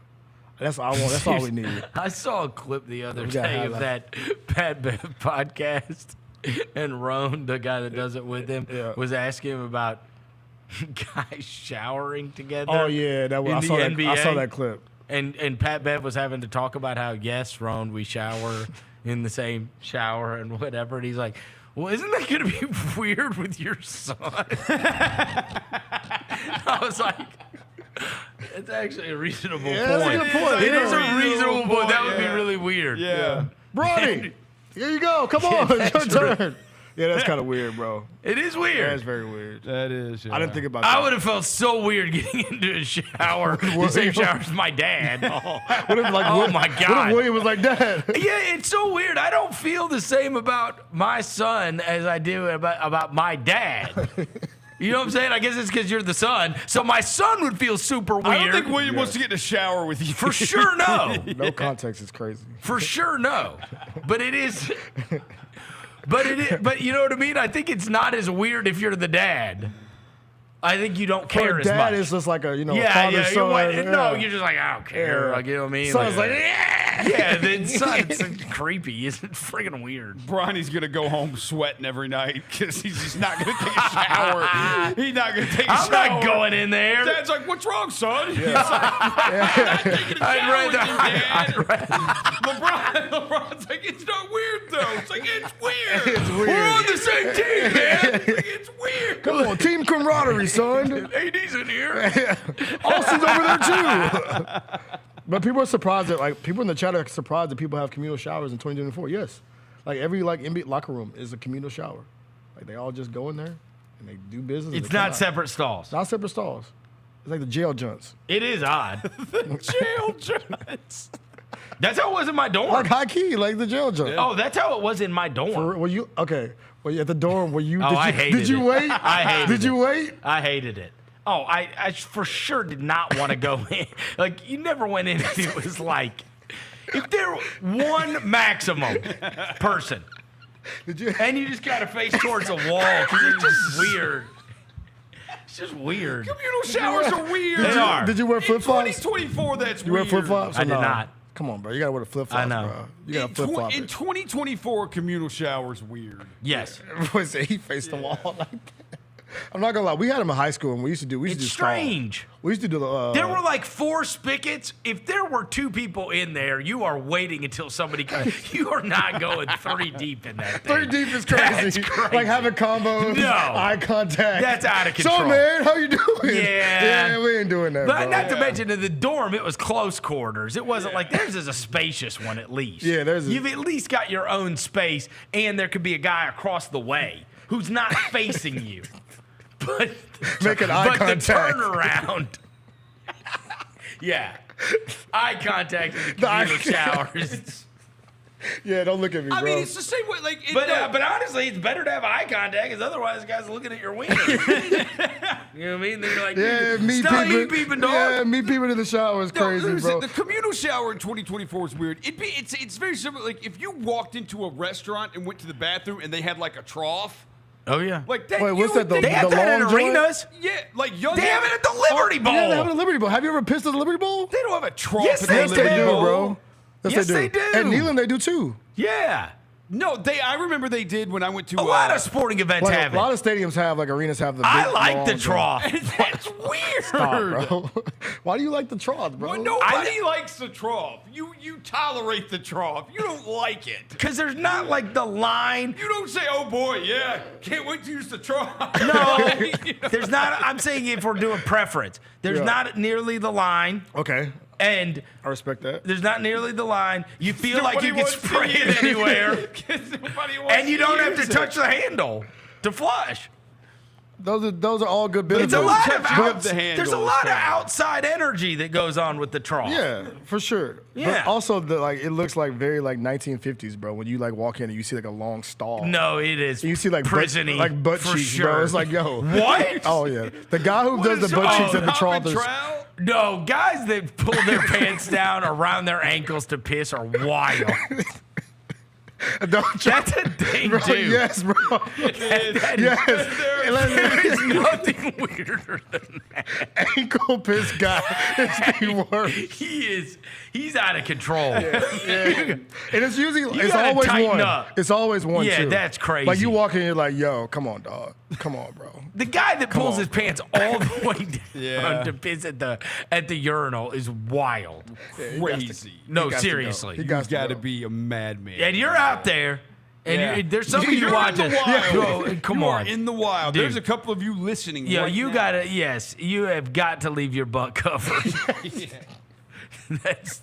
That's what I want. That's all we need. I saw a clip the other We gotta day have of that Pat Bev podcast, and Roan, the guy that does it with him, was asking him about guys showering together. Oh yeah, that was, in the NBA. I saw that clip. And Pat Bev was having to talk about how, yes, Roan, we shower in the same shower and whatever. And he's like, well, isn't that going to be weird with your son? I was like, it's actually a reasonable point. That's a good point. It is a Yeah. reasonable point. That would be really weird. Yeah. Bronny, here you go. Come on, it's your turn. Yeah, that's kind of weird, bro. It is weird. That's very weird. That is. Yeah. I didn't think about that. I would have felt so weird getting into a shower, the same shower as my dad. What if, like, Oh, what- my What God. if William was like, Dad? Yeah, it's so weird. I don't feel the same about my son as I do about my dad. You know what I'm saying? I guess it's because you're the son. So my son would feel super weird. I don't think William wants to get in a shower with you. For sure, no. No context is crazy. For sure, no. But it is. But you know what I mean? I think it's not as weird if you're the dad. I think you don't care as much. Dad is just like a, father, son. No, you're just like, I don't care. Yeah. Like, you know what I mean? Son's like, yeah. Yeah, then son, it's like creepy. It's freaking weird. Bronny's going to go home sweating every night because he's just not going to take a shower. He's not going to take a shower. I'm not going in there. Dad's like, what's wrong, son? He's like, I'd LeBron's like, it's not weird, though. It's like, it's weird. It's weird. We're on the same team, man. It's like, it's weird. Come on, team camaraderie, son. AD's in here. Austin's over there, too. But people are surprised that, people in the chat are surprised that people have communal showers in 2024. Yes. Every, NBA locker room is a communal shower. They all just go in there and they do business. It's not separate stalls. Not separate stalls. It's like the jail junts. It is odd. The jail junts. That's how it was in my dorm. Like high key, like the jail junt. Oh, that's how it was in my dorm. Well, at the dorm, were you? I hated it. Did you wait? I hated it. Did you wait? I hated it. Oh, I for sure did not want to go in. You never went in and it was like, if there were one maximum person, and you just got to face towards a wall because it's just weird. It's just weird. Communal showers are weird. They are. Did you wear flip-flops? In 2024, that's You weird. wear flip-flops? I did not. Come on, bro. You got to wear the flip-flops, I know. bro. You got to flip-flop In it. 2024, communal showers weird. Yes. He faced the wall like that. I'm not gonna lie. We had them in high school, and we used to do. It's strange. We used to do the. There were 4 spigots. If there were 2 people in there, you are waiting until somebody comes. You are not going 3 deep in that thing. 3 deep is crazy. That's crazy. Like having combos, No. eye contact. That's out of control. So, man, how you doing? Yeah. Yeah, we ain't doing that, But bro. not to mention in the dorm, it was close quarters. It wasn't like theirs is a spacious one at least. Yeah, You've at least got your own space, and there could be a guy across the way who's not facing you. But making eye contact. The turnaround. Yeah. Eye contact in the communal showers. Yeah, don't look at me, bro. I mean, it's the same way. But honestly, it's better to have eye contact because otherwise, the guy's looking at your wiener. You know what I mean? Then you're like, yeah, me peeping, dog. Yeah, me peeping in the shower is crazy, bro. The communal shower in 2024 is weird. It's very similar. Like if you walked into a restaurant and went to the bathroom and they had a trough. Oh yeah. Like that. Wait, what's that? They have that in arenas. Yeah, like young. They have it at the Liberty Bowl. Yeah, they have it at the Liberty Bowl. Have you ever pissed at the Liberty Bowl? They don't have a trough. Yes, at the they Liberty do, Bowl. bro. Yes, they do. At Neyland, they do too. Yeah. No, I remember they did when I went to A lot of sporting events have a lot of stadiums have arenas have the. I big, like long the trough. That's weird. Stop, bro. Why do you like the trough, bro? Well, nobody likes the trough. You tolerate the trough. You don't like it. Because there's not the line. You don't say, oh boy, yeah, can't wait to use the trough. No, there's not. I'm saying if we're doing preference, there's Yeah. not nearly the line. Okay. And I respect that. There's not nearly the line. You feel like Nobody you can wants to spray use it anywhere. Nobody wants And you don't have to use it. touch the handle to flush. Those are all good benefits. It's a lot of the handle there's a is lot of fine. outside energy that goes on with the trough. Yeah, for sure. Yeah. But also it looks very 1950s, bro. When you walk in and you see a long stall. No, it is. You see prison-y, butt for cheeks, sure. bro. It's like, yo. What? Oh yeah. The guy who does the butt cheeks at the trough is. No, guys that pull their pants down around their ankles to piss are wild. That's a thing, Bro, too. yes, bro. Yes. There's nothing weirder than that. Ankle piss guy is the worst. He's out of control. Yeah. And it's usually it's gotta always tighten one. up. It's always one. Yeah, too. that's crazy. Like you walk in, you're like, yo, come on, dog. Come on, bro. The guy that pulls his pants all the way down Yeah. to piss at the urinal is wild. Crazy. No, got to seriously. go. He You've to got to go. be a madman. And you're out there, and Yeah. there's some of you You're watching. in the wild. Bro, come You on. are in the wild. Dude. There's a couple of you listening. Yeah, right you now. gotta. Yes, you have got to leave your butt covered. That's,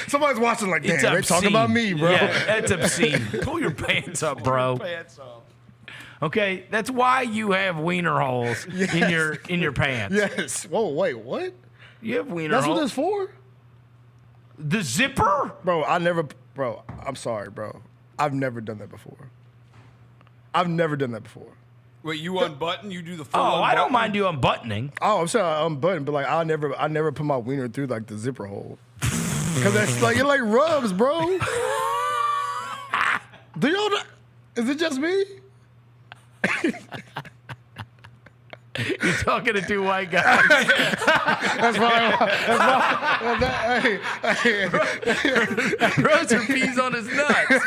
Somebody's watching like, damn, it's they obscene. talking about me, bro. Yeah, that's obscene. Pull your pants up, bro. Pants off. Okay, that's why you have wiener holes in your pants. Yes. Whoa, wait, what? You have wiener That's holes. what it's for? The zipper? Bro, I'm sorry, bro. I've never done that before. Wait, you unbutton? You do the full Oh, I don't unbutton? mind you unbuttoning. Oh, I'm saying I unbutton, but like I never put my wiener through like the zipper hole. Cause that's like it like rubs, bro. Do y'all not? Is it just me? You're talking to two white guys. That's why. Roser pees on his nuts.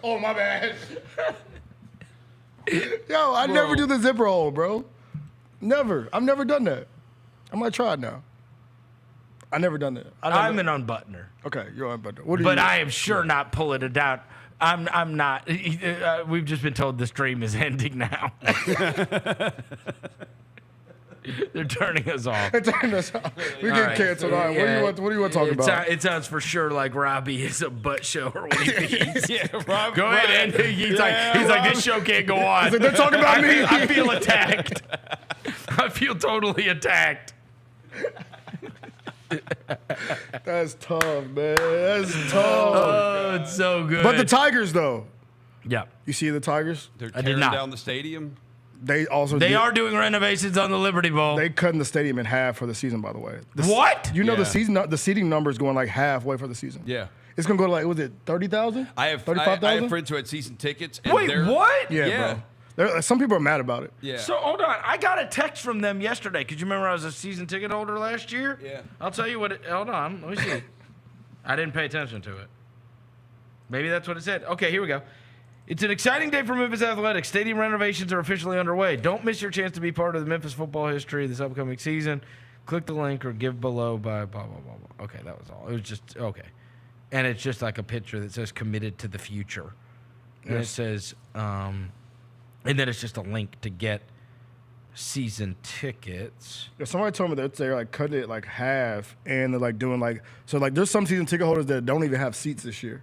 Oh, my bad. Yo, I never do the zipper hole, bro. Never. I've never done that. I might try it now. I never done that. I'm an unbuttoner. Okay, you're unbuttoner. What do But you? I am sure not pulling it out. I'm not. We've just been told the stream is ending now. They're turning us off. They're turning us off. We get canceled. All right, Yeah. what do you want to talk about? It sounds for sure like Robbie is a butt shower when he pees. Yeah, Rob. Go ahead, and he's like, this show can't go on. They're talking about me. I feel attacked. I feel totally attacked. That's tough, man. That's tough. Oh, it's so good. But the Tigers, though. Yeah. You see the Tigers? They're I did tearing not. down the stadium. They also They are doing renovations on the Liberty Bowl. They cutting the stadium in half for the season, by the way. What? You know Yeah. the seating number is going like halfway for the season. Yeah. It's gonna go to like, was it 30,000? I have 35,000? friends who had season tickets. And Wait, they're- what? Yeah, bro. Some people are mad about it. Yeah. So hold on, I got a text from them yesterday. Because you remember I was a season ticket holder last year? Yeah. I'll tell you what. Hold on, let me see. I didn't pay attention to it. Maybe that's what it said. Okay, here we go. It's an exciting day for Memphis Athletics. Stadium renovations are officially underway. Don't miss your chance to be part of the Memphis football history this upcoming season. Click the link or give below by blah, blah, blah, blah. Okay, that was all. It was just, okay. And it's just like a picture that says committed to the future. And it says, and then it's just a link to get season tickets. Yeah, somebody told me that they're like cutting it like half, and they're like doing like so like there's some season ticket holders that don't even have seats this year.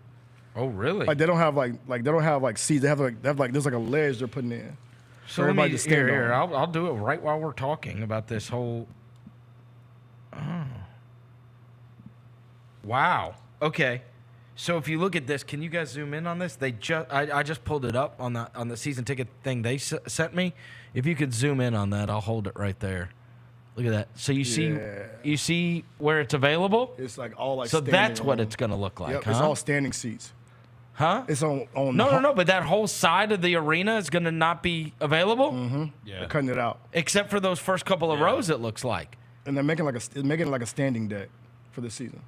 Oh, really? Like they don't have like seats. They have like there's like a ledge they're putting in. So for let me, everybody to stand here, on. I'll do it right while we're talking about this whole. Oh. Wow. Okay. So if you look at this, can you guys zoom in on this? I just pulled it up on the season ticket thing they sent me. If you could zoom in on that, I'll hold it right there. Look at that. So you see where it's available? It's like all like. So standing that's what room. it's gonna look like, Yep, huh? it's all standing seats. Huh? It's on. No. But that whole side of the arena is gonna not be available. Mm-hmm. Yeah. They're cutting it out, Except for those first couple of rows. It looks like. and they're making it like a standing deck for this season.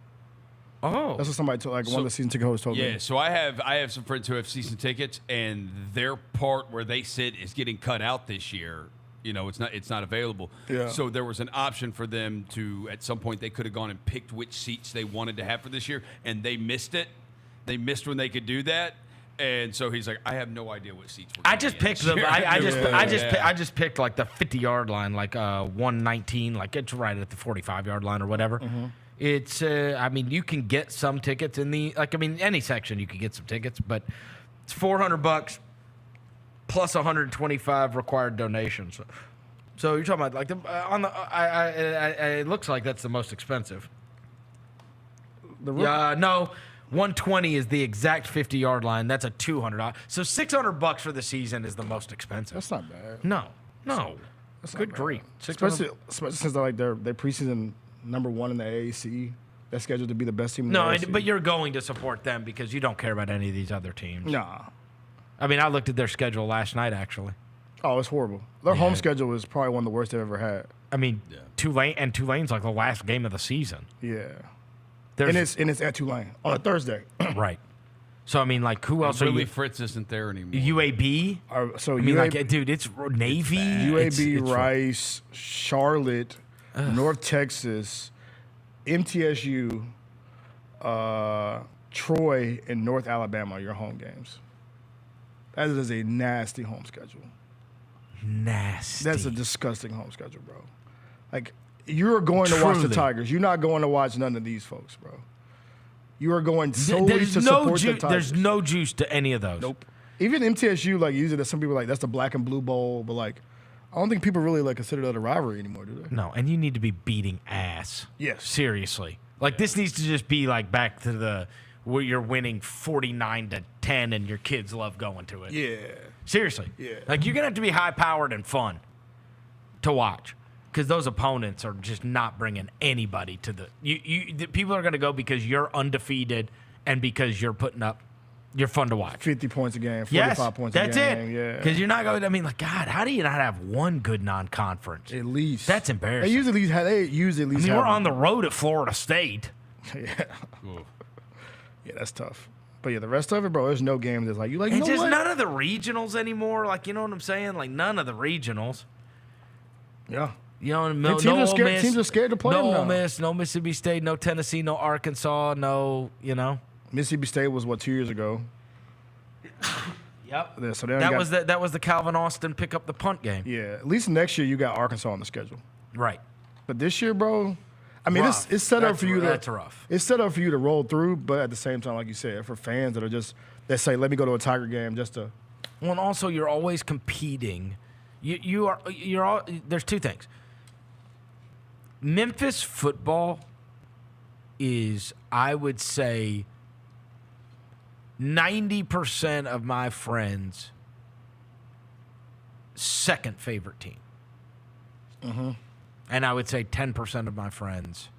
Oh. That's what somebody told. Like one of the season ticket holders told Yeah, me. so I have some friends who have season tickets, and their part where they sit is getting cut out this year. You know, it's not available. Yeah. So there was an option for them to, at some point, they could have gone and picked which seats they wanted to have for this year, and they missed it. They missed when they could do that, and so he's like, I have no idea what seats. I just picked them. I just picked like the 50-yard line, like 119, like it's right at the 45-yard line or whatever. Mm-hmm. It's I mean, you can get some tickets in the any section you can get some tickets, but it's $400 plus 125 required donations. So you're talking about like it looks like that's the most expensive. No. 120 is the exact 50-yard line. That's a $200. So $600 for the season is the most expensive. That's not bad. No. That's Good not bad. grief. Especially since they're like they're preseason number one in the AAC. They're scheduled to be the best team in the AAC. But you're going to support them because you don't care about any of these other teams. Nah. I mean, I looked at their schedule last night, actually. Oh, it's horrible. Their home schedule was probably one of the worst they've ever had. I mean, Tulane's like the last game of the season. Yeah. And it's at Tulane on a Thursday. Right. So, I mean, like, who else are Willie you? Fritz isn't there anymore. UAB? So I mean, like, dude, it's Navy. UAB, It's Rice, Charlotte, North Texas, MTSU, Troy, and North Alabama are your home games. That is a nasty home schedule. Nasty. That's a disgusting home schedule, bro. Like, you're going to watch the Truly. Tigers. You're not going to watch none of these folks, bro. You are going solely to support the Tigers. There's no juice to any of those. Nope. Even MTSU, like, usually there's some people like, that's the black and blue bowl, but, like, I don't think people really, like, consider that a rivalry anymore, do they? No, and you need to be beating ass. Yes. Seriously. Like, this needs to just be, like, back to the where you're winning 49-10 and your kids love going to it. Yeah. Seriously. Yeah. Like, you're going to have to be high-powered and fun to watch because those opponents are just not bringing anybody to the people are going to go because you're undefeated and because you're putting up – you're fun to watch. 50 points a game, 45 points a game. That's it. Yeah. Because you're not going – I mean, like, God, how do you not have one good non-conference? At least. That's embarrassing. They usually have we're on the road at Florida State. Yeah. Yeah, that's tough. But yeah, the rest of it, bro, there's no game that's like, you like, you It's know just what? none of the regionals anymore. Like, you know what I'm saying? Like, none of the regionals. Yeah. You know, And teams are scared to play no them Ole now. Miss, no Mississippi State, no Tennessee, no Arkansas, no, you know. Mississippi State was, 2 years ago? Yep. Yeah, so That was the Calvin Austin pick up the punt game. Yeah, at least next year you got Arkansas on the schedule. Right. But this year, bro, I mean, Rough. it's set up for you to. That's rough. It's set up for you to roll through, but at the same time, like you said, for fans that are just that say, "Let me go to a Tiger game just to." Well, and also you're always competing. You're all. There's two things. Memphis football is, I would say, 90% of my friends' second favorite team. Mm-hmm. And I would say 10% of my friends'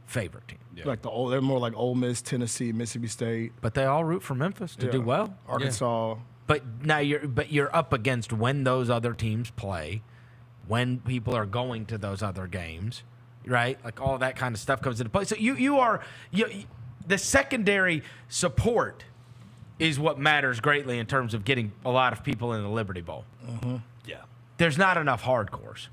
favorite team. Like they're more like Ole Miss, Tennessee, Mississippi State. But they all root for Memphis to do well. Arkansas. Yeah. But now you're up against when those other teams play, when people are going to those other games, right? Like all that kind of stuff comes into play. So the secondary support is what matters greatly in terms of getting a lot of people in the Liberty Bowl. Mm-hmm. Yeah. There's not enough hardcores.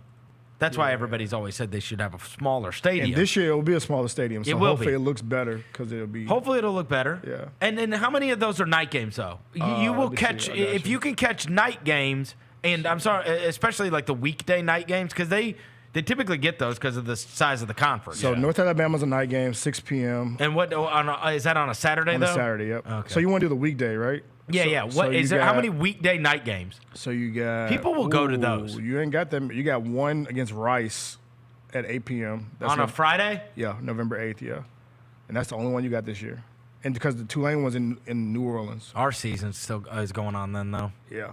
That's why everybody's always said they should have a smaller stadium. And this year it will be a smaller stadium, so It will hopefully be. it looks better because it'll be. Hopefully it'll look better. Yeah. And then how many of those are night games though? You will let me catch see. I got if you can catch night games, and I'm sorry, especially like the weekday night games because they typically get those because of the size of the conference. So North Alabama's a night game, 6 p.m. And what is that on a Saturday on though? a Saturday, yep. Okay. So you want to do the weekday, right? Yeah, yeah. What is there? How many weekday night games? So you got People will go to those. You ain't got them. You got one against Rice at 8 p.m. On a Friday? Yeah, November 8th, yeah. And that's the only one you got this year. And because the Tulane was in New Orleans. Our season still is going on then, though. Yeah.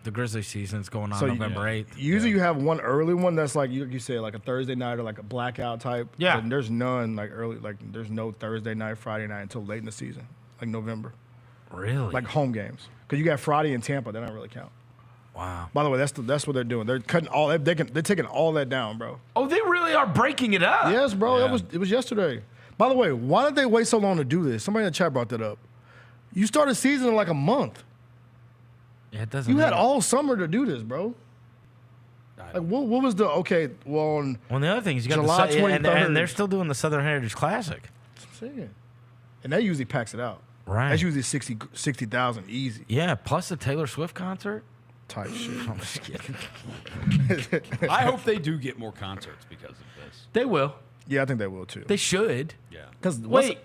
The Grizzlies season's going on So November 8th. Usually you have one early one that's like you say like a Thursday night or like a blackout type. Yeah. And there's none like early, like there's no Thursday night, Friday night until late in the season, like November. Really? Like home games. Because you got Friday in Tampa, they don't really count. Wow. By the way, that's what they're doing. They're cutting all they're taking all that down, bro. Oh, they really are breaking it up. Yes, bro. It was yesterday. By the way, why did they wait so long to do this? Somebody in the chat brought that up. You started season in like a month. Yeah, it doesn't. You had matter. all summer to do this, bro. Like what was the on the other thing is you got July the 23rd. and they're still doing the Southern Heritage Classic. That's what I'm saying. And that usually packs it out. Right. That's usually 60,000 easy. Yeah, plus the Taylor Swift concert. Type shit. I'm just kidding. I hope they do get more concerts because of this. They will. Yeah, I think they will too. They should. Yeah. Because Wait.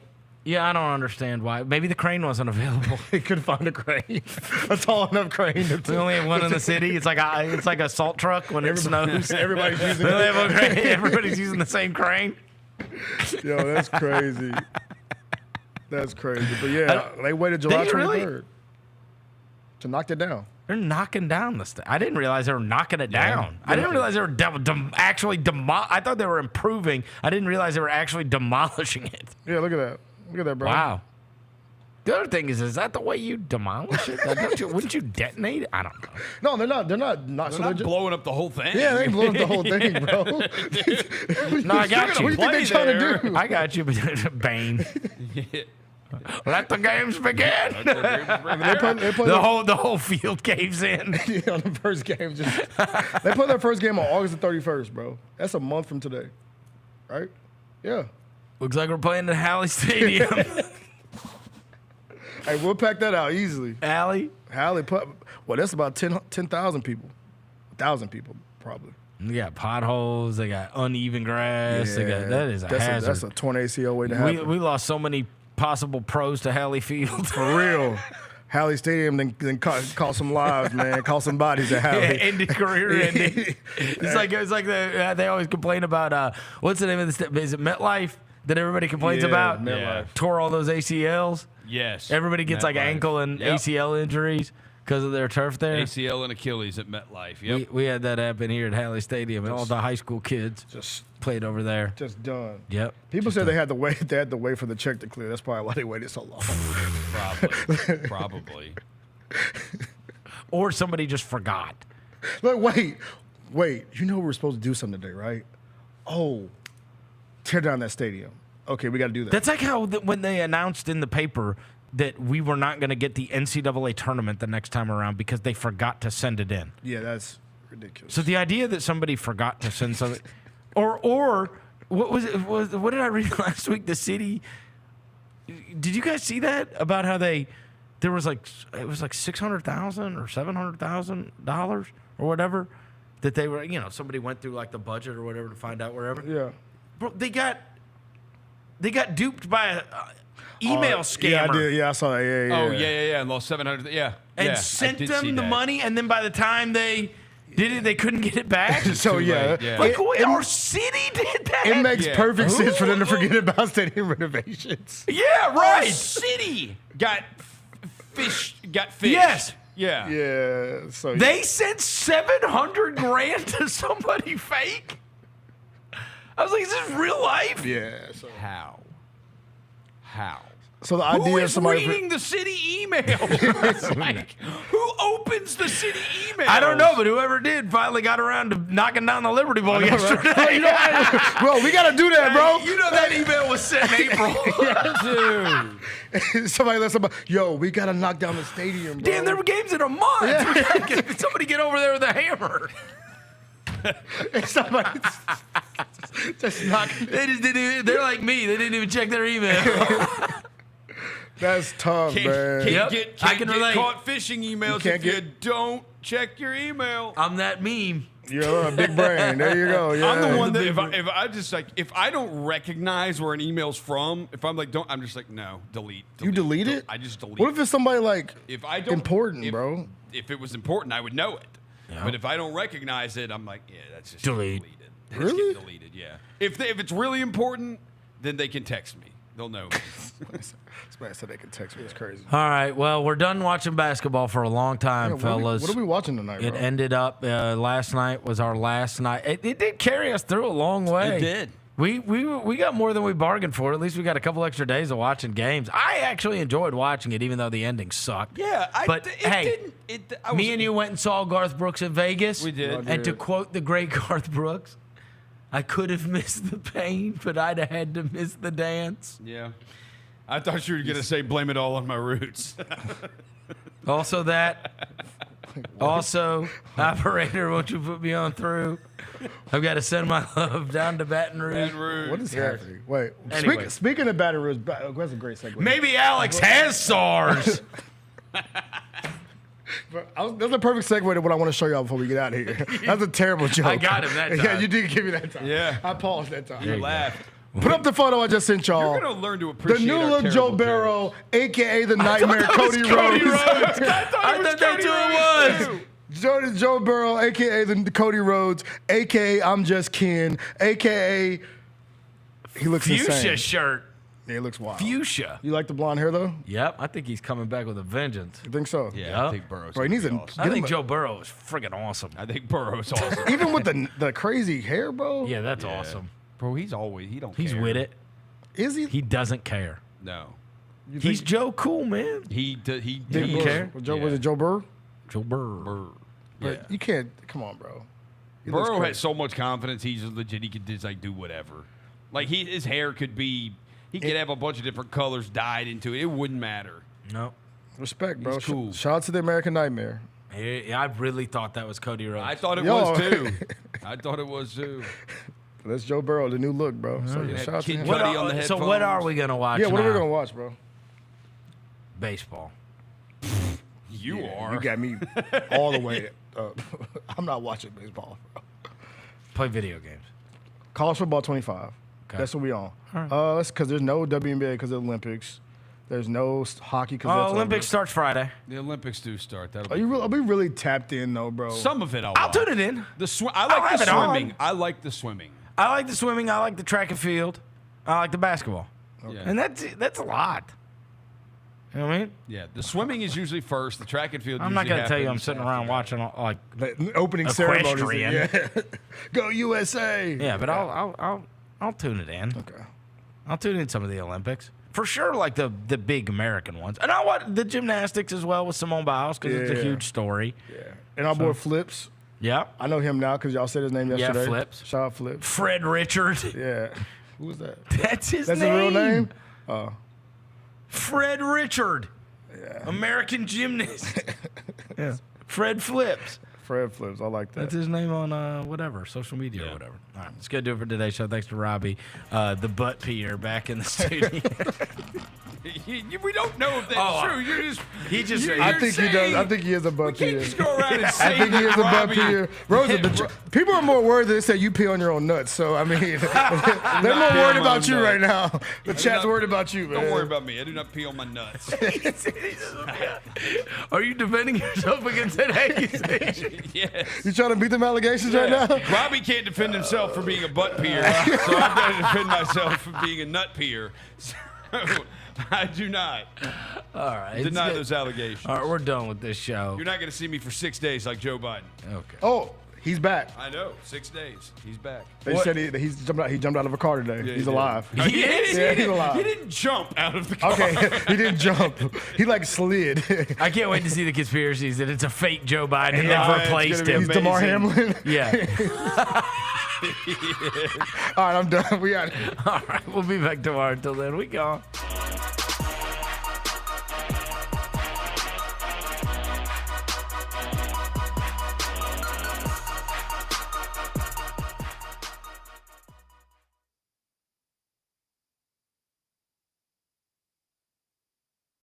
Yeah, I don't understand why. Maybe the crane wasn't available. They couldn't find a crane. A tall enough crane. We only have one in the city. It's like a salt truck when it snows. Everybody's using We only have one crane. Everybody's using the same crane. Yo, that's crazy. That's crazy. But yeah, they waited July 23rd to knock it down. They're knocking down the I didn't realize they were knocking it down. I didn't realize they were actually I thought they were improving. I didn't realize they were actually demolishing it. Yeah, look at that. Look at that, bro. Wow. The other thing is that the way you demolish it? Wouldn't you detonate it? I don't know. No, they're not. They're not just blowing up the whole thing. Yeah, they ain't blowing up the whole thing, bro. No, I got you. What do you think they're trying to do? I got you, Bane. Let the games begin. The whole field caves in. Yeah, on the first game, they put their first game on August the 31st, bro. That's a month from today, right? Yeah. Looks like we're playing at Halley Stadium. Hey, we'll pack that out easily. Halley, well, that's about 10,000 people, 1,000 people probably. They got potholes. They got uneven grass. That is a hazard. That's a torn ACL way to happen. We lost so many possible pros to Halley Field. For real. Halley Stadium then caught some lives, man. Caught some bodies at Halley. Yeah, ended career ending. It's like they always complain about what's the name of the is it MetLife? that everybody complains Yeah, about? MetLife. Tore all those ACLs. Yes. Everybody gets like MetLife. ankle and Yep. ACL injuries because of their turf there. ACL and Achilles at MetLife. Yep. We had that happen here at Halley Stadium, and all the high school kids Just played over there. just done. Yep. People said they had to wait. They had to wait for the check to clear. That's probably why they waited so long. Probably. Or somebody just forgot. Look, wait. You know we're supposed to do something today, right? Oh, tear down that stadium. Okay, we got to do that. That's like how when they announced in the paper that we were not going to get the NCAA tournament the next time around because they forgot to send it in. Yeah, that's ridiculous. So the idea that somebody forgot to send something, or what was it? What did I read last week? The city. Did you guys see that about how there was like $600,000 or $700,000 or whatever that they were, somebody went through like the budget or whatever to find out wherever. Yeah. Bro, they got duped by a email scammer. Yeah, I did. Yeah, I saw that. Yeah. Oh, yeah. And lost 700. Yeah. And yeah, sent I did see them the that. money, and then by the time they did it, they couldn't get it back. So Too yeah, late, yeah. Like, our city did that? it makes Yeah. perfect sense for them to forget about stadium renovations. Yeah, right. City got fish. Yes. Yeah. Yeah. So They sent $700,000 to somebody fake. I was like, is this real life? yeah. So, How? so the Who idea of is somebody. reading the city email? Like, who opens the city email? I don't know, but whoever did finally got around to knocking down the Liberty Ball yesterday. Bro, we gotta do that, bro. You know that email was sent in April. Dude. Somebody let somebody. Yo, we gotta knock down the stadium, bro. Damn, there were games in a month. We gotta get somebody get over there with a hammer. Somebody just knock. They just didn't even, they're like me. They didn't even check their email. That's tough, man. Yep. I Can't can get relate. caught phishing emails can't if you get- don't check your email. I'm that meme. You're a big brain. There you go. Yeah. I'm the one that if I don't recognize where an email's from, if I'm like I'm just like no, delete. You delete it? I just delete. What if it's somebody like if I don't important, bro? If it was important, I would know it. Yeah. But if I don't recognize it, I'm like, yeah, that's just Delete. deleted. That's Really? getting deleted. Yeah. If it's really important, then they can text me. They'll know me. Somebody said they could text me. It's crazy. All right. Well, we're done watching basketball for a long time, Yeah, fellas. What are we watching tonight, It bro? ended up last night was our last night. It did carry us through a long way. It did. We got more than we bargained for. At least we got a couple extra days of watching games. I actually enjoyed watching it, even though the ending sucked. Yeah, But hey, me and you went and saw Garth Brooks in Vegas. We did. And to quote the great Garth Brooks, I could have missed the pain, but I'd have had to miss the dance. Yeah. I thought you were going to say blame it all on my roots. Also that. Also, operator, won't you put me on through? I've got to send my love down to Baton Rouge. What is happening? Wait. Anyway. Speaking of Baton Rouge, that's a great segue. Maybe Alex has SARS. That's a perfect segue to what I want to show y'all before we get out of here. That's a terrible joke. I got him that Yeah, time. you did give me that time. Yeah. I paused that time. You laughed. Put up the photo I just sent y'all. You're going to learn to The appreciate new our look Joe terrible Barrow, a.k.a. the Nightmare that was Cody Cody Rhodes. Rhodes. I thought that's who it was. Joe Burrow, a.k.a. the Cody Rhodes, a.k.a. I'm Just Ken, a.k.a. he looks Fuchsia insane. shirt. Yeah, he looks wild. Fuchsia. You like the blonde hair, though? Yep, I think he's coming back with a vengeance. You think so? Yeah, Yep. I think Burrow's Bro, he needs gonna a- be I awesome. think Joe Burrow is friggin' awesome. I think Burrow's awesome. Even with the crazy hair, bro? Yeah, that's awesome. Bro, he don't He's care. with it. Is he? He doesn't care. No. He's Joe Cool, man. He Didn't Burrow. care? Was it Joe Burrow? Joe Burrow. But you can't. Come on, bro. He looks Burrow crazy. has so much confidence. He's legit. He could just like do whatever. Like his hair could be. He could have a bunch of different colors dyed into it. It wouldn't matter. No. Respect, bro. He's cool. Shout out to the American Nightmare. I really thought that was Cody Rhodes. I thought it Yo. was too. I thought it was too. That's Joe Burrow, the new look, bro. So yeah, shout out to Kid him. Cudi on the So what headphones. are we gonna watch? Yeah, what are we now? gonna watch, bro? Baseball. You Yeah, are. You got me all the way. I'm not watching baseball, bro. Play video games. College football 25. Okay. That's what we on. That's because there's no WNBA because of the Olympics. There's no hockey because that's Olympics starts Friday. The Olympics do start. That'll Are be you cool. are we really tapped in though, bro? Some of it I'll I'll watch. tune it in. I I'll like have the it on. swimming. I like the swimming. I like the swimming. I like the track and field. I like the basketball. Yeah. And that's a lot. You know what I mean? Yeah, the swimming is usually first. The track and field. I'm not going to tell you I'm sitting around watching like The opening ceremonies. equestrian. Yeah. Go USA. Yeah, but I'll tune it in. Okay. I'll tune in some of the Olympics. For sure, like the big American ones. And I watch the gymnastics as well with Simone Biles because it's a huge story. Yeah. And our boy Flips. Yeah. I know him now because y'all said his name yesterday. Yeah, Flips. Shout out Flips. Fred Richard. Yeah. Who was that? That's his That's name. his real name? Oh. Fred Richard. Yeah. American gymnast. Yeah. Fred Flips. Fred Flips. I like that. That's his name on whatever, social media or whatever. All right, let's go do it for today's show. Thanks to Robbie, the butt peer, back in the studio. We don't know if that's true. I think he does. I think he is a butt peer. Can't just go around and say I think he is a butt Robbie. peer. Rosa, people are more worried that they say you pee on your own nuts. So I mean, they're more worried about you right now. The chat's worried about you, man. Don't worry about me. I do not pee on my nuts. Are you defending yourself against that accusation? Yes. You trying to beat them allegations right now? Robbie can't defend himself for being a butt peer, so I've got to defend myself for being a nut peer. So I do not. All right. Deny those allegations. All right, we're done with this show. You're not going to see me for 6 days like Joe Biden. Okay. Oh, he's back. I know. 6 days. He's back. They said he jumped out of a car today. Yeah, he's he alive. did. He is? Yeah, he's alive. He didn't jump out of the car. Okay, he didn't jump. He like slid. I can't wait to see the conspiracies that it's a fake Joe Biden and Yeah, they've replaced him. He's DeMar Hamlin. Yeah. All right, I'm done. We out. All right, we'll be back tomorrow. Until then, we gone.